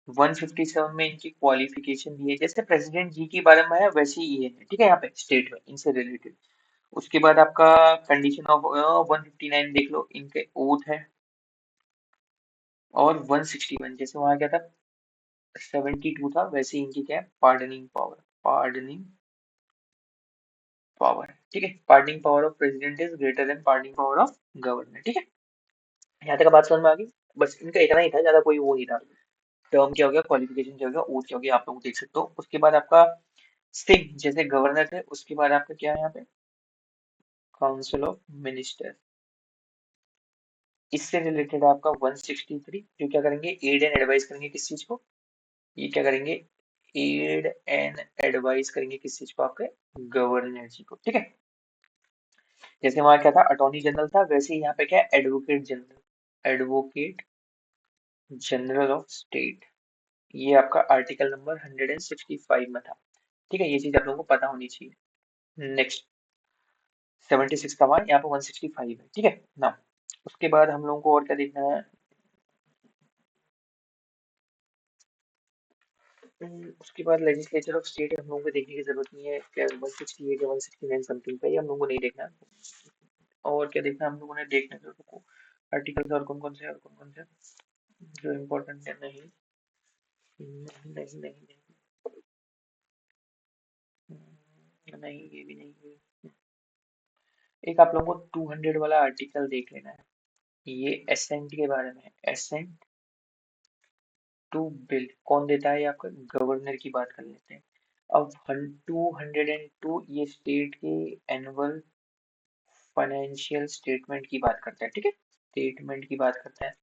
157 में इनकी क्वालिफिकेशन दी है, जैसे प्रेसिडेंट जी के बारे में है वैसे ही ये है, ठीक है, यहाँ पे स्टेट में इनसे रिलेटेड। उसके बाद आपका कंडीशन ऑफ 159 देख लो, इनके ओथ है। और 161 जैसे वहां क्या था, 72 था, वैसे इनकी क्या है, पार्डनिंग पावर। पार्डनिंग पावर, ठीक है। Pardoning power of president is greater than pardoning power of governor, ठीक है। यहाँ तक बात समझ में आ गई। बस इनका इतना ही था, ज्यादा कोई वो नहीं था। टर्म क्या हो गया, क्वालिफिकेशन क्या हो गया, ओथ क्या हो गया, आप लोग देख सकते हो। उसके बाद आपका सिंह जैसे गवर्नर थे, उसके बाद आपका क्या है यहाँ पे, काउंसिल ऑफ मिनिस्टर। इससे रिलेटेड आपका 163, जो क्या करेंगे, एड एंड एडवाइस करेंगे किस चीज को, ये क्या करेंगे, एड एंड एडवाइस करेंगे किस चीज को, आपके गवर्नर जी को, ठीक है। जैसे वहां क्या था, अटॉर्नी जनरल था, वैसे ही यहाँ पे क्या है, advocate general. Advocate general of state, ये आपका आर्टिकल नंबर 165 में था, ठीक है। ये चीज आप लोगों को पता होनी चाहिए। नेक्स्ट 76 का मान यहाँ पे 165 है, ठीक है ना। उसके बाद हम लोगों को और क्या देखना है, उसके बाद लेजिस्लेचर ऑफ स्टेट हम लोगों को देखने की जरूरत नहीं है, क्या 168 या 169 समथिंग पे, ये हम लोगों को नहीं देखना। और क्या देखना हम लोगों ने, देखने को आर्टिकल्स और कौन कौन से, और कौन कौन से जो इम्पोर्टेंट है। नहीं नहीं नहीं नहीं नहीं, नहीं ये भी नहीं। एक आप लोगों को 200 वाला आर्टिकल देख लेना है, ये एसेंट के बारे में। एसेंट टू बिल कौन देता है, ये आपका गवर्नर की बात कर लेते हैं। अब 202 ये स्टेट के एनुअल फाइनेंशियल स्टेटमेंट की बात करता है, ठीक है। स्टेटमेंट की बात करता है।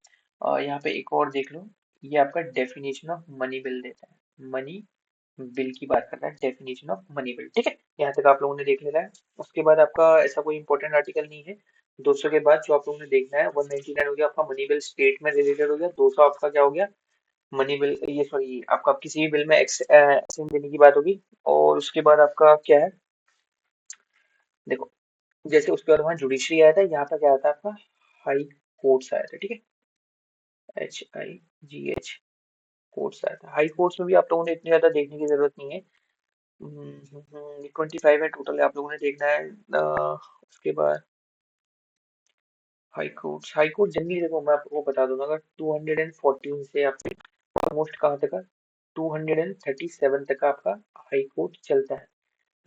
और यहाँ पे एक और देख लो, ये आपका डेफिनेशन ऑफ मनी बिल देता है। मनी बिल की बात करता है, डेफिनेशन ऑफ मनी बिल, ठीक है। यहाँ तक आप लोगों ने देख लेना है। उसके बाद आपका ऐसा कोई इंपॉर्टेंट आर्टिकल नहीं है। 200 के बाद जो आप लोगों ने देखना है, 199 हो गया आपका मनी बिल, स्टेट में रिलेटेड हो गया। 200 आपका क्या हो गया, मनी बिल, ये सॉरी आपका किसी भी बिल में एक्सेंट देने की बात होगी। और उसके बाद आपका क्या है, देखो जैसे उसके बाद वहाँ जुडिशरी आया था, यहाँ पर क्या आता है आपका, हाई कोर्ट्स आया था, ठीक है। HIGH कोर्ट्स आया था। हाई कोर्ट्स में भी आप लोगों ने इतनी ज्यादा देखने की जरूरत नहीं है। 25 है टोटल, आप लोगों ने देखना है। उसके बाद हाई कोर्ट जनरली देखो, मैं आपको बता दूंगा, अगर 214 से आपके ऑलमोस्ट कहाँ तक है, 237 तक का आपका हाई कोर्ट चलता है।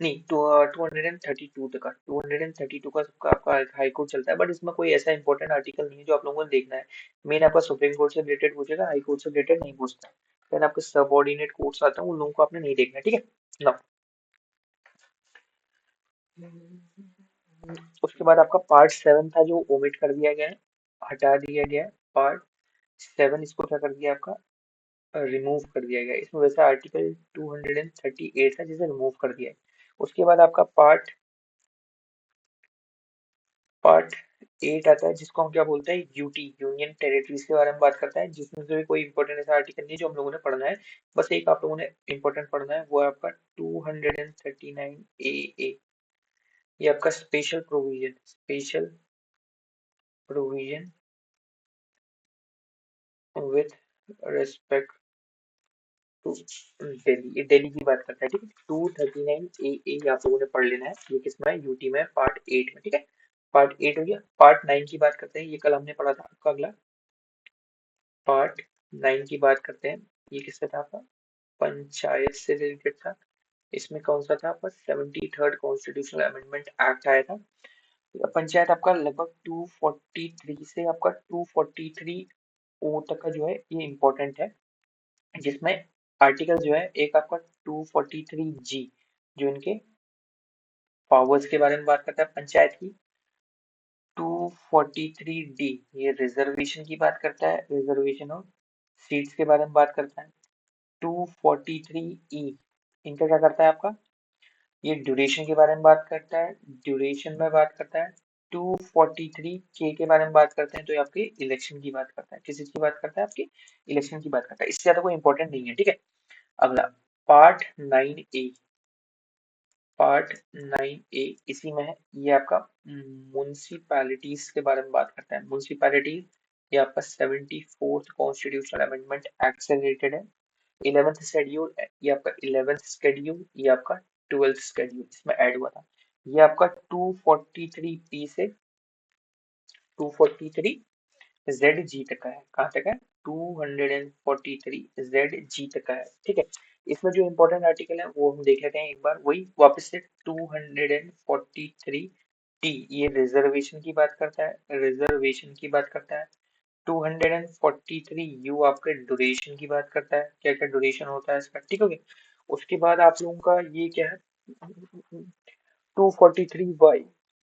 नहीं, 232 तक का, 232 का सबका आपका हाई कोर्ट चलता है। बट इसमें कोई ऐसा इंपॉर्टेंट आर्टिकल नहीं है जो आप लोगों को देखना है। मेन आपका सुप्रीम कोर्ट से रिलेटेड पूछेगा, हाई कोर्ट से रिलेटेड नहीं पूछता। देन आपके सबऑर्डिनेट कोर्ट्स आते हैं, उन लोगों को आपने नहीं देखना, ठीक है ना। उसके बाद आपका पार्ट 7 था, जो ओमिट कर दिया गया है, हटा दिया गया है। पार्ट 7 इसको क्या कर दिया आपका, रिमूव कर दिया गया है। इसमें वैसे आर्टिकल 238 था, जिसे रिमूव कर दिया है। उसके बाद आपका पार्ट 8 आता है, जिसको हम क्या बोलते हैं, यूटी, यूनियन टेरिटरीज के बारे में बात करता है, जिसमें से भी कोई इंपॉर्टेंट ऐसा आर्टिकल नहीं है जो हम लोगों ने पढ़ना है। बस एक आप लोगों ने इंपॉर्टेंट पढ़ना है, वो है आपका 239 ए। ये आपका special provision with respect to Delhi, ये दिल्ली की बात करता है, ठीक है। 239 ए आप लोगों ने पढ़ लेना है, ये किसमें है, यूटी में, पार्ट 8 में, ठीक है। पार्ट 8 हो गया। पार्ट 9 की बात करते हैं, ये कल हमने पढ़ा था आपका अगला। पार्ट 9 की बात करते हैं, ये किससे था आपका, पंचायत से रिलेटेड था। इसमें कौन सा था आपका, 73rd कॉन्स्टिट्यूशनल अमेंडमेंट एक्ट आया था। पंचायत आपका लगभग 243 से आपका 243 ओ तक का जो है, ये इंपॉर्टेंट है। जिसमें आर्टिकल जो है, एक आपका 243 जी, जो इनके पावर्स के बारे में बात करता है पंचायत की। 243 डी ये रिजर्वेशन की बात करता है, रिजर्वेशन ऑफ सीट्स के बारे में बात करता है। 243 ई इनका क्या करता है आपका, ये ड्यूरेशन के बारे में बात करता है, ड्यूरेशन में बात करता है। 243 के बारे में बात करते हैं, तो ये आपके इलेक्शन की बात करता है। किस चीज की बात करता है, आपकी इलेक्शन की बात करता है। इससे ज्यादा कोई इंपॉर्टेंट नहीं है, ठीक है। अगला पार्ट 9 ए इसी में है, ये आपका म्युनिसिपैलिटीज के बारे में बात करता है। म्युनिसिपैलिटीज ये आपका 74th कॉन्स्टिट्यूशनल अमेंडमेंट एक्ट से रिलेटेड है। 11th शेड्यूल, ये आपका 11th शेड्यूल, ये आपका 12th शेड्यूल इसमें ऐड हुआ था। ये आपका 243 P से 243 ZG तक का है। कहाँ तक है? 243 ZG तक का है। ठीक है, इसमें जो इम्पोर्टेंट आर्टिकल है वो हम देख लेते हैं एक बार, वही वापस से। 243T ये रिजर्वेशन की बात करता है, रिजर्वेशन की बात करता है। 243U आपके ड्यूरेशन की बात करता है, क्या क्या ड्यूरेशन होता है इसका। ठीक हो गया। उसके बाद आप लोगों का ये क्या है, 243Y,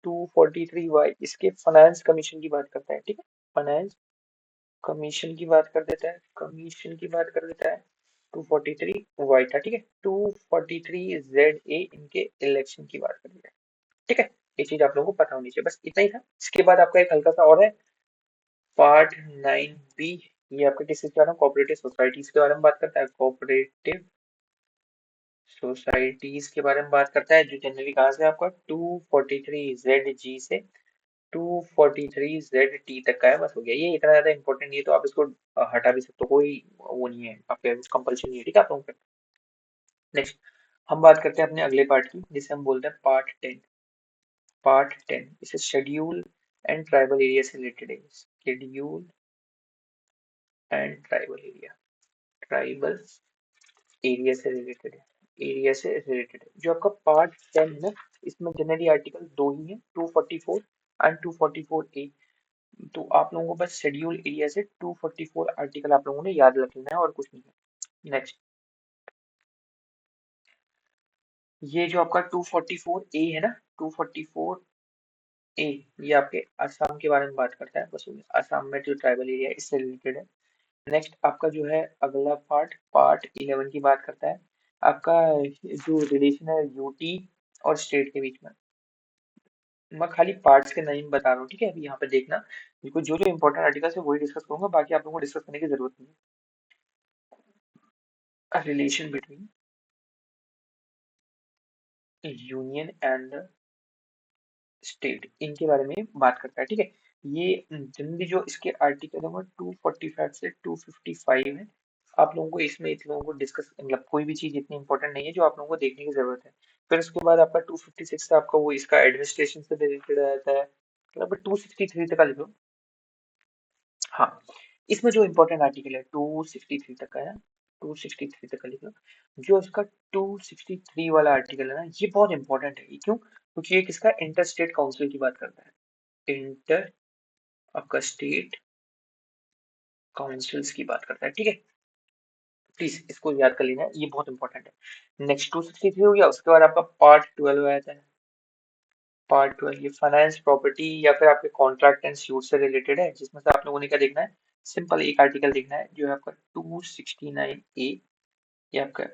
243Y इसके फाइनेंस कमीशन की बात करता है। ठीक है, फाइनेंस कमीशन की बात कर देता है, कमीशन की बात कर देता है। 243Y था। ठीक है, 243ZA इनके इलेक्शन की बात कर देता है। ठीक है, ये चीज आप लोगों को पता होनी चाहिए, बस इतना ही था। इसके बाद आपका एक हल्का सा और है, पार्ट 9B। ये आपका किसके बारे में, कोऑपरेटिव सोसाइटीज के बारे में बात करता है। कोऑपरेटिव सोसाइटीज के बारे में बात करता है, जो जनरली कहाँ से आपका 243ZG से 243ZT तक का है। बस हो गया, ये इतना ज्यादा इंपॉर्टेंट नहीं है तो आप इसको हटा भी सकते हो, कोई वो नहीं है आपके कंपल्शन नहीं है। ठीक है आप लोगों पे। नेक्स्ट हम बात करते हैं अपने अगले पार्ट की, जिसे हम बोलते हैं पार्ट 10। पार्ट 10 इसे शेड्यूल एंड ट्राइबल एरिया से रिलेटेड है। Schedule and tribal area, tribal area से रिलेटेड है, एरिया से रिलेटेड है। जो आपका पार्ट 10 है ना, इसमें जनरली आर्टिकल दो ही है, 244 एंड 244A। तो आप लोगों को बस शेड्यूल एरिया से 244 आर्टिकल आप लोगों ने याद रख लेना है और कुछ नहीं है। नेक्स्ट ये जो आपका 244A है ना, 244A ये आपके असम के बारे में बात करता है। बस हो गया, असम में जो ट्राइबल एरिया है इससे रिलेटेड है। नेक्स्ट आपका जो है अगला पार्ट, पार्ट 11 की बात करता है आपका जो रिलेशन है यूटी और स्टेट के बीच में। मैं खाली पार्ट्स के नेम बता रहा हूँ। ठीक है, अभी यहाँ पे देखना, बिल्कुल जो जो इंपॉर्टेंट आर्टिकल्स है वही डिस्कस करूंगा, बाकी आप लोगों को डिस्कस करने की जरूरत नहीं है। Relation between union and state, इनके बारे में बात करता है। ठीक है, ये जनरली जो इसके आर्टिकल है वो 245 से 255 है। आप लोगों को इसमें इन लोगों को डिस्कस, मतलब कोई भी चीज इतनी इंपॉर्टेंट नहीं है जो आप लोगों को देखने की जरूरत है। फिर उसके बाद आपका 256 से आपका वो इसका एडमिनिस्ट्रेशन से रिलेटेड आता है, मतलब 263 तक का लिख लो। हाँ, इसमें जो इम्पोर्टेंट आर्टिकल है 263 तक का है, 263 तक का लिख लो। जो इसका 263 वाला आर्टिकल है ना, ये बहुत इंपॉर्टेंट है। ये क्यों? क्योंकि ये किसका, इंटर स्टेट काउंसिल की बात करता है। इंटर आपका स्टेट काउंसिल्स की बात करता है। ठीक है, प्लीज इसको याद कर लेना, ये बहुत इंपॉर्टेंट है। नेक्स्ट 263 हो गया। उसके बाद आपका पार्ट 12 आता है। पार्ट 12 ये फाइनेंस प्रॉपर्टी या फिर आपके कॉन्ट्रैक्ट एंड स्यूट से रिलेटेड है, जिसमें से आप लोगों ने क्या देखना है, सिंपल एक आर्टिकल देखना है जो है आपका 269A। ये आपका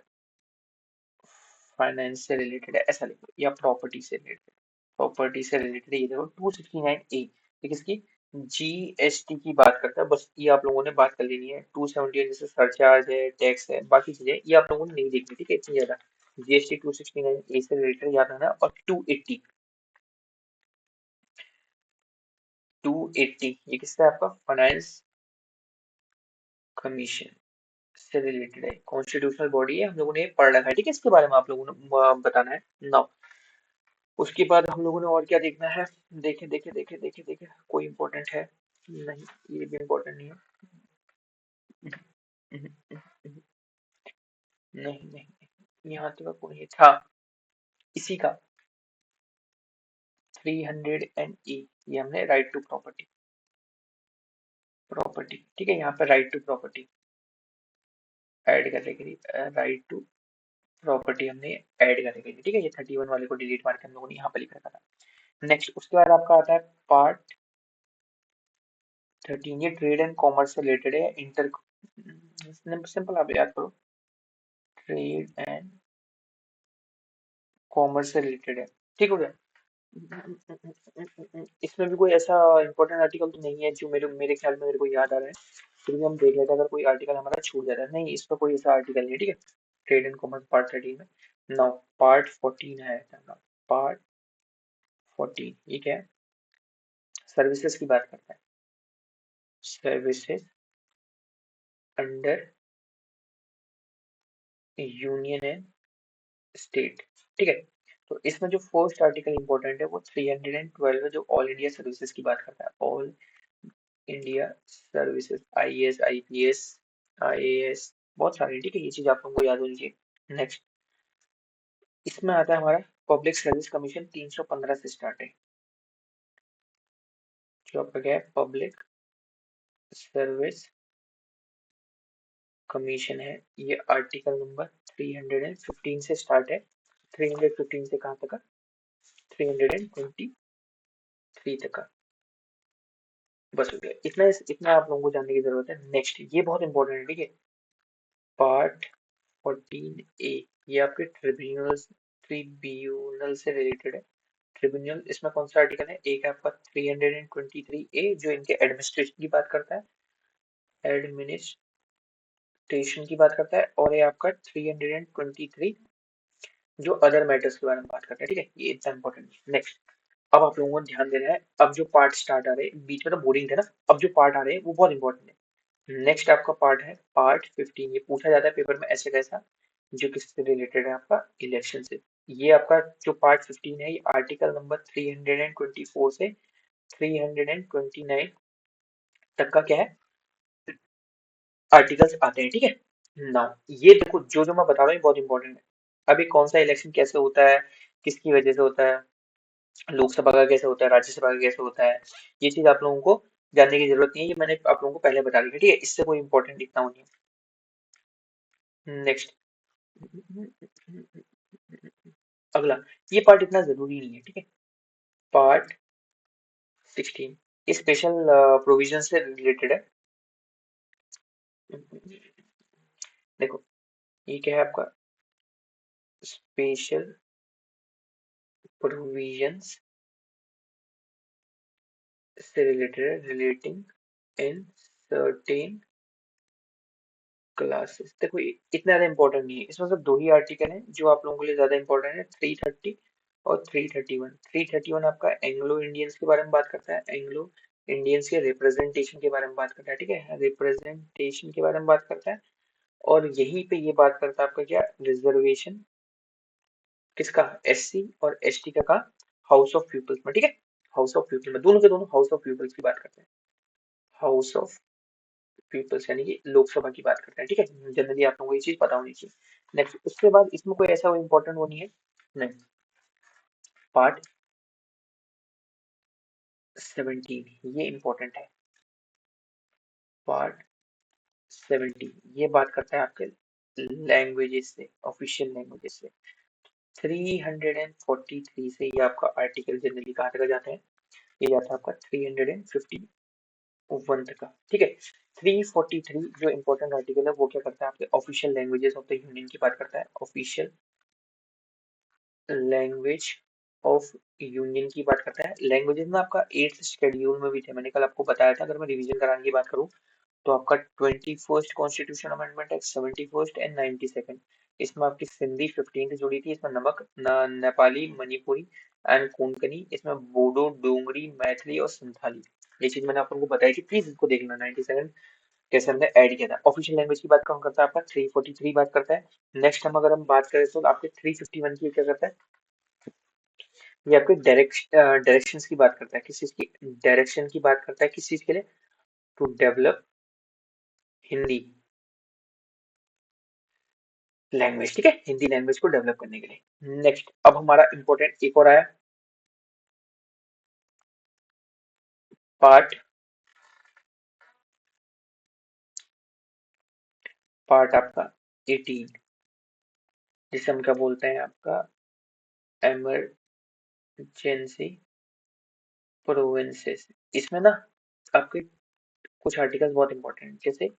फाइनेंस से रिलेटेड है ऐसा लिखो, या प्रॉपर्टी से रिलेटेड, प्रॉपर्टी से रिलेटेड ये देखो 269A। ये किसकी, जीएसटी की बात करता है। बस ये आप लोगों ने बात कर लेनी है। 270 जैसे सरचार्ज है, टैक्स है, बाकी चीजें ये आप लोगों ने नहीं देखनी। ठीक है, इतनी ज्यादा। जीएसटी 269A से रिलेटेड याद रखना। और 280 ये किसका है, आपका फाइनेंस कमीशन से रिलेटेड है, कॉन्स्टिट्यूशनल बॉडी है, हम लोगों ने पढ़ रखा है। ठीक है, इसके बारे में आप लोगों ने बताना है नाउ। उसके बाद हम लोगों ने और क्या देखना है, देखे देखे देखे देखे देखे, कोई इंपॉर्टेंट है नहीं, ये भी इम्पोर्टेंट नहीं है। नहीं नहीं नहीं, यहाँ तक का कोई था इसी का 300 ये हमने राइट टू प्रॉपर्टी, प्रॉपर्टी। ठीक है, यहाँ पर राइट टू प्रॉपर्टी ऐड करेगी, राइट टू प्रॉपर्टी हमने ऐड करेगी। ठीक है, ये 31 वाले को डिलीट मार के हम लोगों ने यहाँ पर लिख रखा था। नेक्स्ट उसके बाद आपका आता है पार्ट 13। ये ट्रेड एंड कॉमर्स से रिलेटेड है, इंटर, सिंपल आप याद करो, ट्रेड एंड कॉमर्स से रिलेटेड है। ठीक हो गया। इसमें भी कोई ऐसा इंपॉर्टेंट आर्टिकल तो नहीं है जो मेरे मेरे ख्याल में मेरे को याद आ रहा है। फिर भी हम देख लेते हैं अगर कोई आर्टिकल हमारा छूट जाता है। नहीं, इसमें कोई ऐसा आर्टिकल नहीं है। ठीक है, ट्रेड एंड कॉमर्स पार्ट 13 में। नाउ पार्ट 14 है, पार्ट 14 ये क्या है, सर्विसेज की बात करता है। Services under union and state. ठीक है, तो इसमें जो फर्स्ट आर्टिकल इंपॉर्टेंट है वो 312 है, जो ऑल इंडिया सर्विसेज की बात करता है। All India services, IAS, IPS, IAS, बहुत सारे, ठीक है, ये चीज आप लोगों को याद होनी चाहिए। नेक्स्ट, इसमें आता है हमारा पब्लिक सर्विस कमीशन, 315 से स्टार्ट है, जो आपका क्या है, पब्लिक सर्विस कमीशन है। ये आर्टिकल नंबर 315 से स्टार्ट है। 315 से कहाँ तक? 323 तक का। बस हो गया इतना, इतना आप लोगों को जानने की जरूरत है। नेक्स्ट, ये बहुत इंपॉर्टेंट है, ठीक है, पार्ट 14A, ये आपके ट्रिब्यूनल्स, ट्रिब्यूनल से रिलेटेड है। ट्रिब्यूनल, इसमें कौन सा आर्टिकल है? एक है आपका 323A, जो इनके एडमिनिस्ट्रेशन की बात करता है, एडमिनिस्ट्रेशन की बात करता है, और ये आपका 323 जो अदर मैटर्स के बारे में बात करता है, ठीक है, ये इतना इंपॉर्टेंट है। नेक्स्ट, अब आप लोगों को ध्यान देना है, अब जो पार्ट स्टार्ट आ रहे हैं, बीच में तो बोरिंग थे ना, अब जो पार्ट आ रहे हैं वो बहुत इंपॉर्टेंट है। नेक्स्ट आपका पार्ट है पार्ट 15, ये पूछा जाता है पेपर में ऐसे कैसा, जो किससे रिलेटेड है? आपका इलेक्शन से। ये आपका जो पार्ट 15 है, ये आर्टिकल नंबर 324 से 329 तक का क्या है, आर्टिकल्स आते हैं, ठीक है ना। ये देखो, जो मैं बता रहा हूँ ये बहुत इंपॉर्टेंट है। अभी कौन सा इलेक्शन कैसे होता है, किसकी वजह से होता है, लोकसभा का कैसे होता है, राज्यसभा का कैसे होता है, ये चीज आप लोगों को जानने की जरूरत नहीं है, ये मैंने आप लोगों को पहले बता दी है, ठीक है, इससे कोई इंपॉर्टेंट इतना नहीं है। नेक्स्ट, अगला, ये पार्ट इतना जरूरी नहीं है, ठीक है, पार्ट 16 स्पेशल प्रोविजन से रिलेटेड है। देखो, ये क्या है आपका, स्पेशल प्रोविजंस से रिलेटेड है, रिलेटिंग इन सर्टेन क्लासेस। देखो, इतना ज्यादा इंपॉर्टेंट नहीं है, इसमें सिर्फ दो ही आर्टिकल हैं जो आप लोगों के लिए ज्यादा इंपॉर्टेंट है, 330 और 331। 331 आपका एंग्लो इंडियंस के बारे में बात करता है, एंग्लो इंडियंस के रिप्रेजेंटेशन के बारे में बात करता है, ठीक है, रिप्रेजेंटेशन के बारे में बात करता है। और यहीं पे ये बात करता है आपका क्या, रिजर्वेशन किसका, एससी और एसटी का हाउस ऑफ पीपल्स में, ठीक है, हाउस ऑफ पीपल में, दोनों के दोनों हाउस ऑफ पीपल्स की बात करते हैं, हाउस ऑफ पीपल्स यानी कि लोकसभा की बात करते हैं, ठीक है, जनरली आप लोगों को ये चीज पता होनी चाहिए। नेक्स्ट, उसके बाद इसमें कोई ऐसा इंपॉर्टेंट वो नहीं है। नेक्स्ट, पार्ट 17, ये इंपॉर्टेंट है, पार्ट 17 ये बात करता है आपके लैंग्वेजेस से, ऑफिशियल लैंग्वेजेस से। 343 से ये आपका आर्टिकल जनरली कहाँ तक जाता है, ये जाता है आपका 351 तक का, ठीक है। 343 जो इंपॉर्टेंट आर्टिकल है वो क्या करता है, आपके official languages of the union की बात करता है, ऑफिशियल लैंग्वेज ऑफ यूनियन की बात करता है। लैंग्वेजेस में आपका 8th शेड्यूल में भी थे, मैंने कल आपको बताया था, अगर मैं रिवीजन कराने की बात करूँ तो आपका 21st constitution amendment act, 71st and 92nd, इसमें आपकी सिंधी 15th जुड़ी थी, इसमें नमक नेपाली, मणिपुरी एंड कोंकणी, इसमें बोडो, डोगरी, मैथिली और संथाली, ये चीज मैंने आप लोगों को बताई थी, प्लीज इसको देखना। 97 कैसे हमने ऐड किया था। ऑफिशियल लैंग्वेज की बात कौन करता है, आपका 343 बात करता है। नेक्स्ट हम अगर हम बात करें तो आपके 351 की क्या करता है, ये आपके डायरेक्शंस की बात करता है, किस चीज की, डायरेक्शन की बात करता है, किस चीज के लिए, टू डेवलप हिंदी लैंग्वेज, ठीक है, हिंदी लैंग्वेज को डेवलप करने के लिए। नेक्स्ट, अब हमारा इंपॉर्टेंट एक और आया, पार्ट पार्ट आपका 18, जिसे हम क्या बोलते हैं, आपका इमरजेंसी प्रोविंसेस। इसमें ना आपके कुछ आर्टिकल्स बहुत इंपॉर्टेंट, जैसे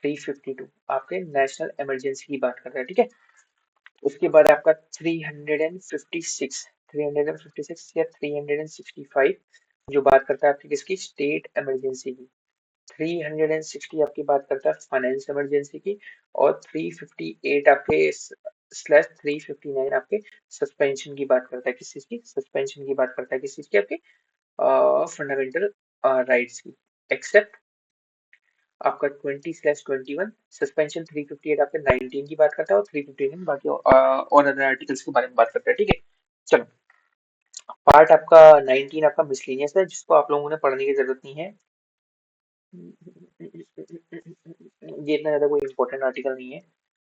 352 आपके नेशनल इमरजेंसी की बात कर रहा है, ठीक है। उसके बाद आपका 356, 356 या 365 जो बात करता है आपकी किसकी, स्टेट इमरजेंसी की। 360 आपकी बात करता है फाइनेंस इमरजेंसी की। और 358 आपके स्लैश 359 आपके सस्पेंशन की बात करता है, किस चीज की, सस्पेंशन की बात करता है, किस चीज की, आपके फंडामेंटल राइट्स की। एक्सेप्ट आपका 20/21 सस्पेंशन, 358 आपके 19 की बात करता है, और 359 बाकी और अदर आर्टिकल्स के बारे में बात करता है, ठीक है। पार्ट आपका 19 आपका मिसलेनियस है, जिसको आप लोगों ने पढ़ने की जरूरत नहीं है। ये इतना ज्यादा कोई इंपॉर्टेंट आर्टिकल नहीं है।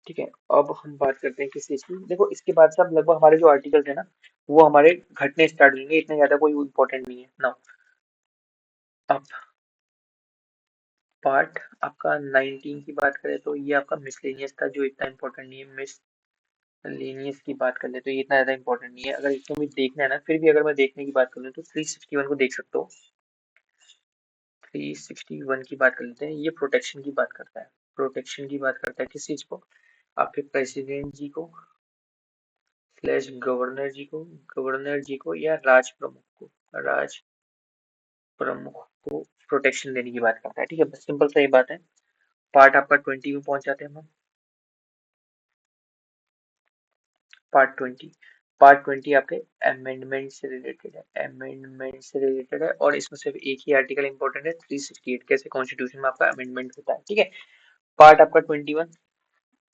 ठीक है, अब हम बात करते हैं किस चीज की। देखो इसके बाद से अब लगभग हमारे जो आर्टिकल्स है ना, वो हमारे घटने स्टार्ट होंगे, इतना ज्यादा कोई इम्पोर्टेंट नहीं है ना। अब पार्ट आपका 19 की बात करें तो ये आपका मिसलेनियस था, जो इतना इम्पोर्टेंट नहीं है। मिसलेनियस की बात कर ले तो ये इतना ज्यादा इम्पोर्टेंट नहीं है। अगर इसको भी देखना है ना, फिर भी अगर मैं देखने की बात करूँ तो 361 को देख सकते हो। 361 की बात कर लेते हैं। ये प्रोटेक्शन की बात करता है। प्रोटेक्शन की बात करता है किस चीज को? आपके प्रेसिडेंट जी को स्लैश गवर्नर जी को या राज प्रमुख को, राज प्रमुख को प्रोटेक्शन देने की बात करता है। ठीक है, बस सिंपल सा ये बात है। पार्ट आपका 20 में पहुंच जाते हैं हम। पार्ट 20 आपके अमेंडमेंट से रिलेटेड है। अमेंडमेंट से रिलेटेड है और इसमें सिर्फ एक ही आर्टिकल इंपॉर्टेंट है, 368, कैसे कॉन्स्टिट्यूशन में आपका अमेंडमेंट होता है। ठीक है, पार्ट आपका 21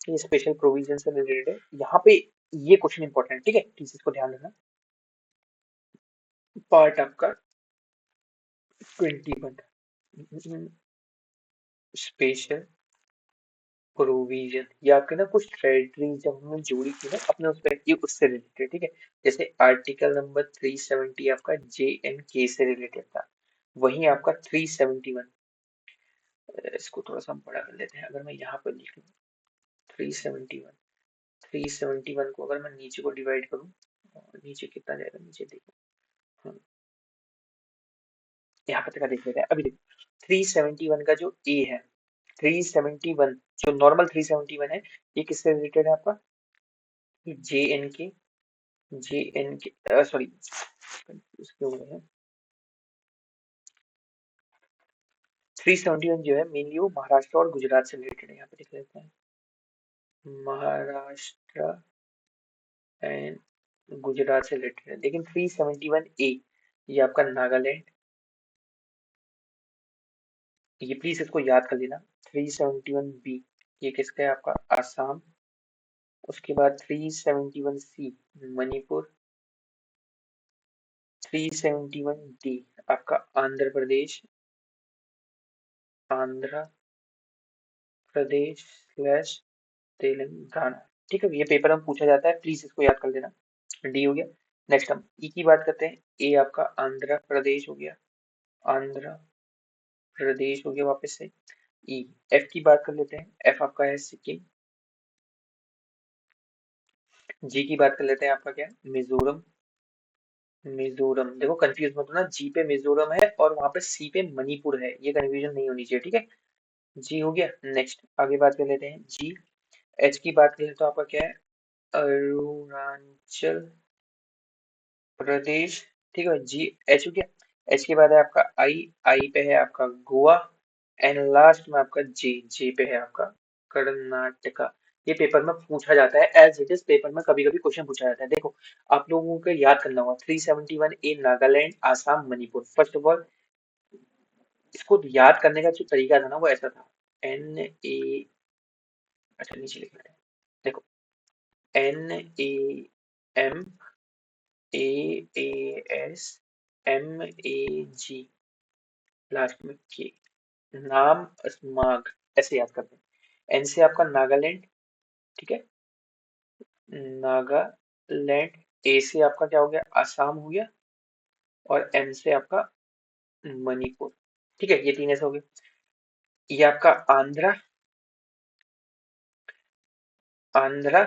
ये स्पेशल प्रोविजन से रिलेटेड है। यहाँ पे ये क्वेश्चन इंपॉर्टेंट है। ठीक है, इस चीज को ध्यान देना। पार्ट आपका 21 स्पेशल प्रोविजन, ये आपके ना कुछ टेरिटरी जब हमने जोड़ी थी ना अपने उस पर, ये उससे रिलेटेड। ठीक है, जैसे आर्टिकल नंबर 370 आपका JNK से रिलेटेड था, वहीं आपका 371, इसको थोड़ा सा हम बड़ा कर लेते हैं। अगर मैं यहाँ पर लिख लूँ 371, 371 को अगर मैं नीचे को डिवाइड करूँ, नीचे कितना जाएगा, नीचे देखो। हाँ, यहाँ पर तक देख लेते हैं। अभी देखो 371 का जो ए है, 371 जो नॉर्मल 371 है, ये किससे रिलेटेड है आपका? JNK, JNK सॉरी कंफ्यूज क्यों हो रहे हैं। 371 जो है मेनली वो महाराष्ट्र और गुजरात से रिलेटेड है। यहाँ पे लिख लेते हैं महाराष्ट्र एंड गुजरात से रिलेटेड है। लेकिन 371A ये आपका नागालैंड, ये प्लीज इसको याद कर लेना। 371B ये किसका है? आपका आसाम। उसके बाद 371C मणिपुर। 371D आपका आंध्र प्रदेश, आंध्र प्रदेश स्लैश तेलंगाना। ठीक है, ये पेपर में पूछा जाता है, प्लीज इसको याद कर लेना। डी हो गया। नेक्स्ट हम ई की बात करते हैं। ए आपका आंध्र प्रदेश हो गया, आंध्र प्रदेश हो गया वापस से। ई एफ की बात कर लेते हैं। एफ आपका है सिक्किम। जी की बात कर लेते हैं। आपका क्या है? मिजोरम। मिजोरम, देखो कंफ्यूज मत होना, जी पे मिजोरम है और वहां पे सी पे मणिपुर है, ये कंफ्यूजन नहीं होनी चाहिए। ठीक है, जी हो गया। नेक्स्ट आगे बात कर लेते हैं जी। एच की बात करें तो आपका क्या है? अरुणाचल प्रदेश। ठीक है, जी एच हो गया। एच के बाद है आपका आई, आई पे है आपका गोवा एंड लास्ट में आपका जे, जे पे है आपका कर्नाटका। ये पेपर में पूछा जाता है, एज इट इज पेपर में कभी कभी क्वेश्चन पूछा जाता है। देखो आप लोगों को याद करना होगा 371 A Nagaland Assam Manipur. First of all इसको याद करने का जो तरीका था ना वो ऐसा था, NA, अच्छा नीचे लिख लेते हैं। देखो NAM AAS MAG लास्ट में के, नाम स्माग, ऐसे याद करते हैं। एन से आपका नागालैंड। ठीक है, नागालैंड। ए से आपका क्या हो गया? आसाम हो गया। और एम से आपका मणिपुर। ठीक है, ये तीन ऐसे हो गए। ये आपका आंध्रा, आंध्रा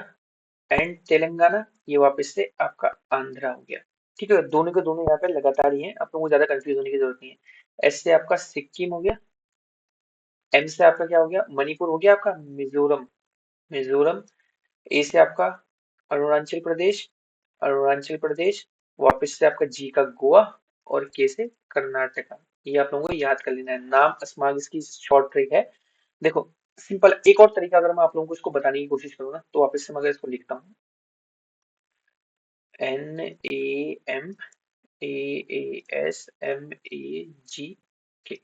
एंड तेलंगाना, ये वापस से आपका आंध्रा हो गया। ठीक है, दोनों के दोनों यहाँ पे लगातार ही हैं, आप लोगों को ज्यादा कंफ्यूज होने की जरूरत नहीं है। एस से आपका सिक्किम हो गया। एम से आपका क्या हो गया? मणिपुर हो गया। आपका मिजोरम, मिजोरम। ए से आपका अरुणाचल प्रदेश, अरुणाचल प्रदेश। वापस से आपका जी का गोवा और के से कर्नाटका। ये आप लोगों को याद कर लेना है। नाम अस्माग इसकी शॉर्ट ट्रिक है। देखो सिंपल एक और तरीका अगर मैं आप लोगों को इसको बताने की कोशिश करूँ ना, तो वापस से मैं अगर इसको लिखता हूँ NAMAASMAG,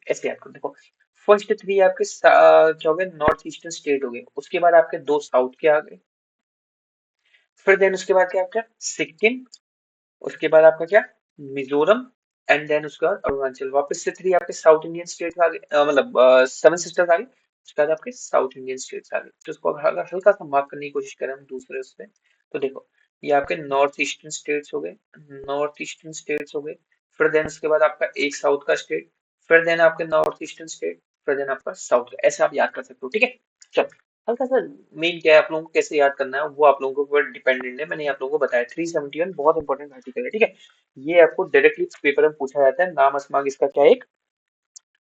ऐसे याद करो। देखो फर्स्ट थ्री आपके क्या हो गए? नॉर्थ ईस्टर्न स्टेट हो गए। उसके बाद आपके दो साउथ के आ गए। फिर देन उसके बाद क्या आपका? सिक्किम। उसके बाद आपका क्या? मिजोरम एंड देन उसके बाद अरुणाचल, वापस से 3 आपके साउथ इंडियन स्टेट्स आ गए, मतलब 7 सिस्टर्स आ गए, उसके बाद आपके साउथ इंडियन स्टेट्स आ गए। तो उसको हल्का हल्का सा मार्क करने की कोशिश करें हम दूसरे उससे, तो देखो ये आपके नॉर्थ ईस्टर्न स्टेट्स हो गए, नॉर्थ ईस्टर्न स्टेट्स हो गए, फिर देन उसके बाद आपका एक साउथ का स्टेट, फिर देन आपके नॉर्थ ईस्टर्न स्टेट, फिर देन आपका साउथ का, ऐसे आप याद कर सकते हो, ठीक है। चलो हल्का सा मेन क्या है, आप लोगों को कैसे याद करना है वो आप लोगों के ऊपर डिपेंडेंट है, मैंने आप लोगों को बताया 371 बहुत इंपॉर्टेंट आर्टिकल है, ठीक है। ये आपको डायरेक्टली पेपर में पूछा जाता है, नाम अस्माक इसका क्या है, एक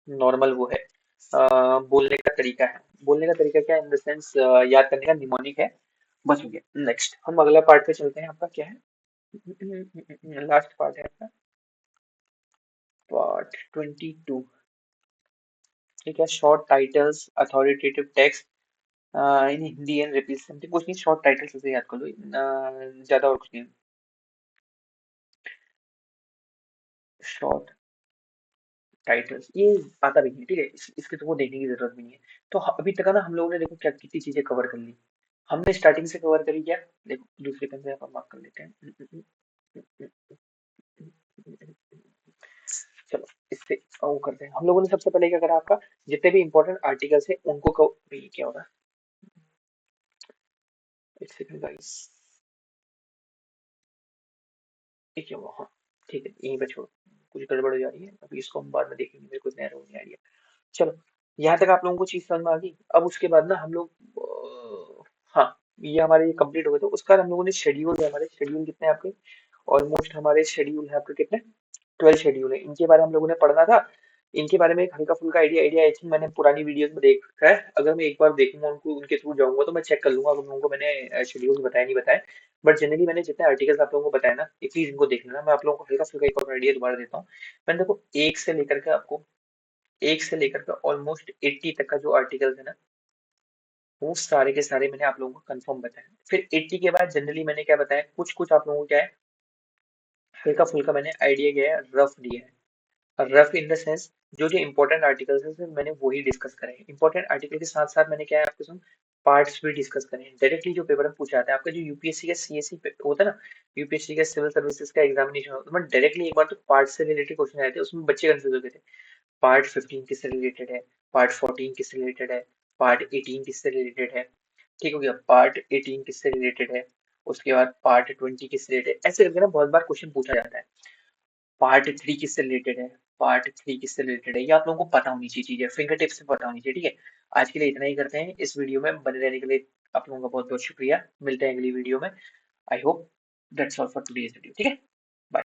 नॉर्मल वो है, बोलने का तरीका है, बोलने का तरीका क्या है इन द सेंस याद करने का निमोनिक है। बस हो गया, नेक्स्ट हम अगला पार्ट पे चलते हैं, आपका क्या है, लास्ट पार्ट है आपका, पार्ट 22, ठीक है। Short titles authoritative text in Hindi and representative, कुछ नहीं, शॉर्ट टाइटल्स से याद कर लो, ज्यादा और कुछ नहीं। शॉर्ट टाइटल्स ये आता भी नहीं है, ठीक है, इसके तो वो देखने की जरूरत भी नहीं है। तो अभी तक है ना हम लोगों ने देखो क्या कितनी चीजें कवर कर ली, हमने स्टार्टिंग से कवर करी क्या, देखो दूसरे पेन से आप मार्क कर लेते हैं, चलो इससे वो करते हैं। हम लोगों ने सबसे पहले क्या करा, आपका जितने भी इंपॉर्टेंट आर्टिकल्स है उनको ये क्या हो रहा है, एक सेकंड गाइस, ये क्या हुआ, हाँ ठीक है, यहीं पे छोड़ो, कुछ गड़बड़ हो जा रही है, अभी इसको हम बाद में देखेंगे, मेरे को नया नहीं आइडिया। चलो यहाँ तक आप लोगों को चीज समझ में आ गई। अब उसके बाद ना हम लोग हाँ, ये हमारे ये कंप्लीट हो गए, तो उसका बाद हम लोगों ने शेड्यूल है, हमारे शेड्यूल कितने हैं आपके, ऑलमोस्ट हमारे शेड्यूल है आपके कितने, 12 शेड्यूल है, इनके बारे में हम लोगों ने पढ़ना था। इनके बारे में एक हल्का फुल्का आइडिया आइडिया आई थिंक मैंने पुरानी वीडियोस में देख रखा है, अगर मैं एक बार देखूंगा उनको, उनके थ्रू जाऊंगा तो मैं चेक कर लूंगा अगर उन लोगों को मैंने शेड्यूल बताया नहीं बताया। बट जनरली मैंने जितने आर्टिकल्स आप लोगों को बताया ना, प्लीज इनको देख लेना, मैं आप लोगों को हल्का फुल्का एक और आइडिया दोबारा देता हूँ। मैंने देखो एक से लेकर के आपको, एक से लेकर के ऑलमोस्ट 80 तक का जो आर्टिकल्स है ना, वो सारे के सारे मैंने आप लोगों को कंफर्म बताया। फिर 80 के बाद जनरली मैंने क्या बताया, कुछ कुछ आप लोगों को क्या है, हल्का फुल्का मैंने आइडिया दिया है, रफ दिया है, रफ इन द सेंस जो जो इंपॉर्टेंट आर्टिकल्स हैं सिर्फ मैंने वही डिस्कस करे हैं। इंपॉर्टेंट आर्टिकल के साथ साथ मैंने क्या है आपके साथ पार्ट्स भी डिस्कस करें हैं। डायरेक्टली जो पेपर में पूछा जाता है, आपका जो यूपीएससी का सीएससी होता है ना, यूपीएससी का सिविल सर्विसेज का एग्जामिनेशन होता है, डायरेक्टली एक बार तो पार्ट से रिलेटेड क्वेश्चन आए थे, उसमें बच्चे कंफ्यूज हो गए थे, पार्ट 15 किससे रिलेटेड है, पार्ट 14 किससे रिलेटेड है, पार्ट 18 किससे रिलेटेड है, ठीक हो गया, पार्ट 18 किससे रिलेटेड है, उसके बाद पार्ट 20 किससे रिलेटेड है, ऐसे करके ना बहुत बार क्वेश्चन पूछा जाता है। पार्ट 3 किससे रिलेटेड है, पार्ट 3 किससे रिलेटेड है, ये आप लोगों को पता होनी चाहिए, चीजें फिंगर टिप से पता होनी चाहिए, ठीक है। आज के लिए इतना ही करते हैं, इस वीडियो में बने रहने के लिए आप लोगों का बहुत बहुत शुक्रिया, मिलते हैं अगली वीडियो में। I hope that's all for today's video, ठीक है।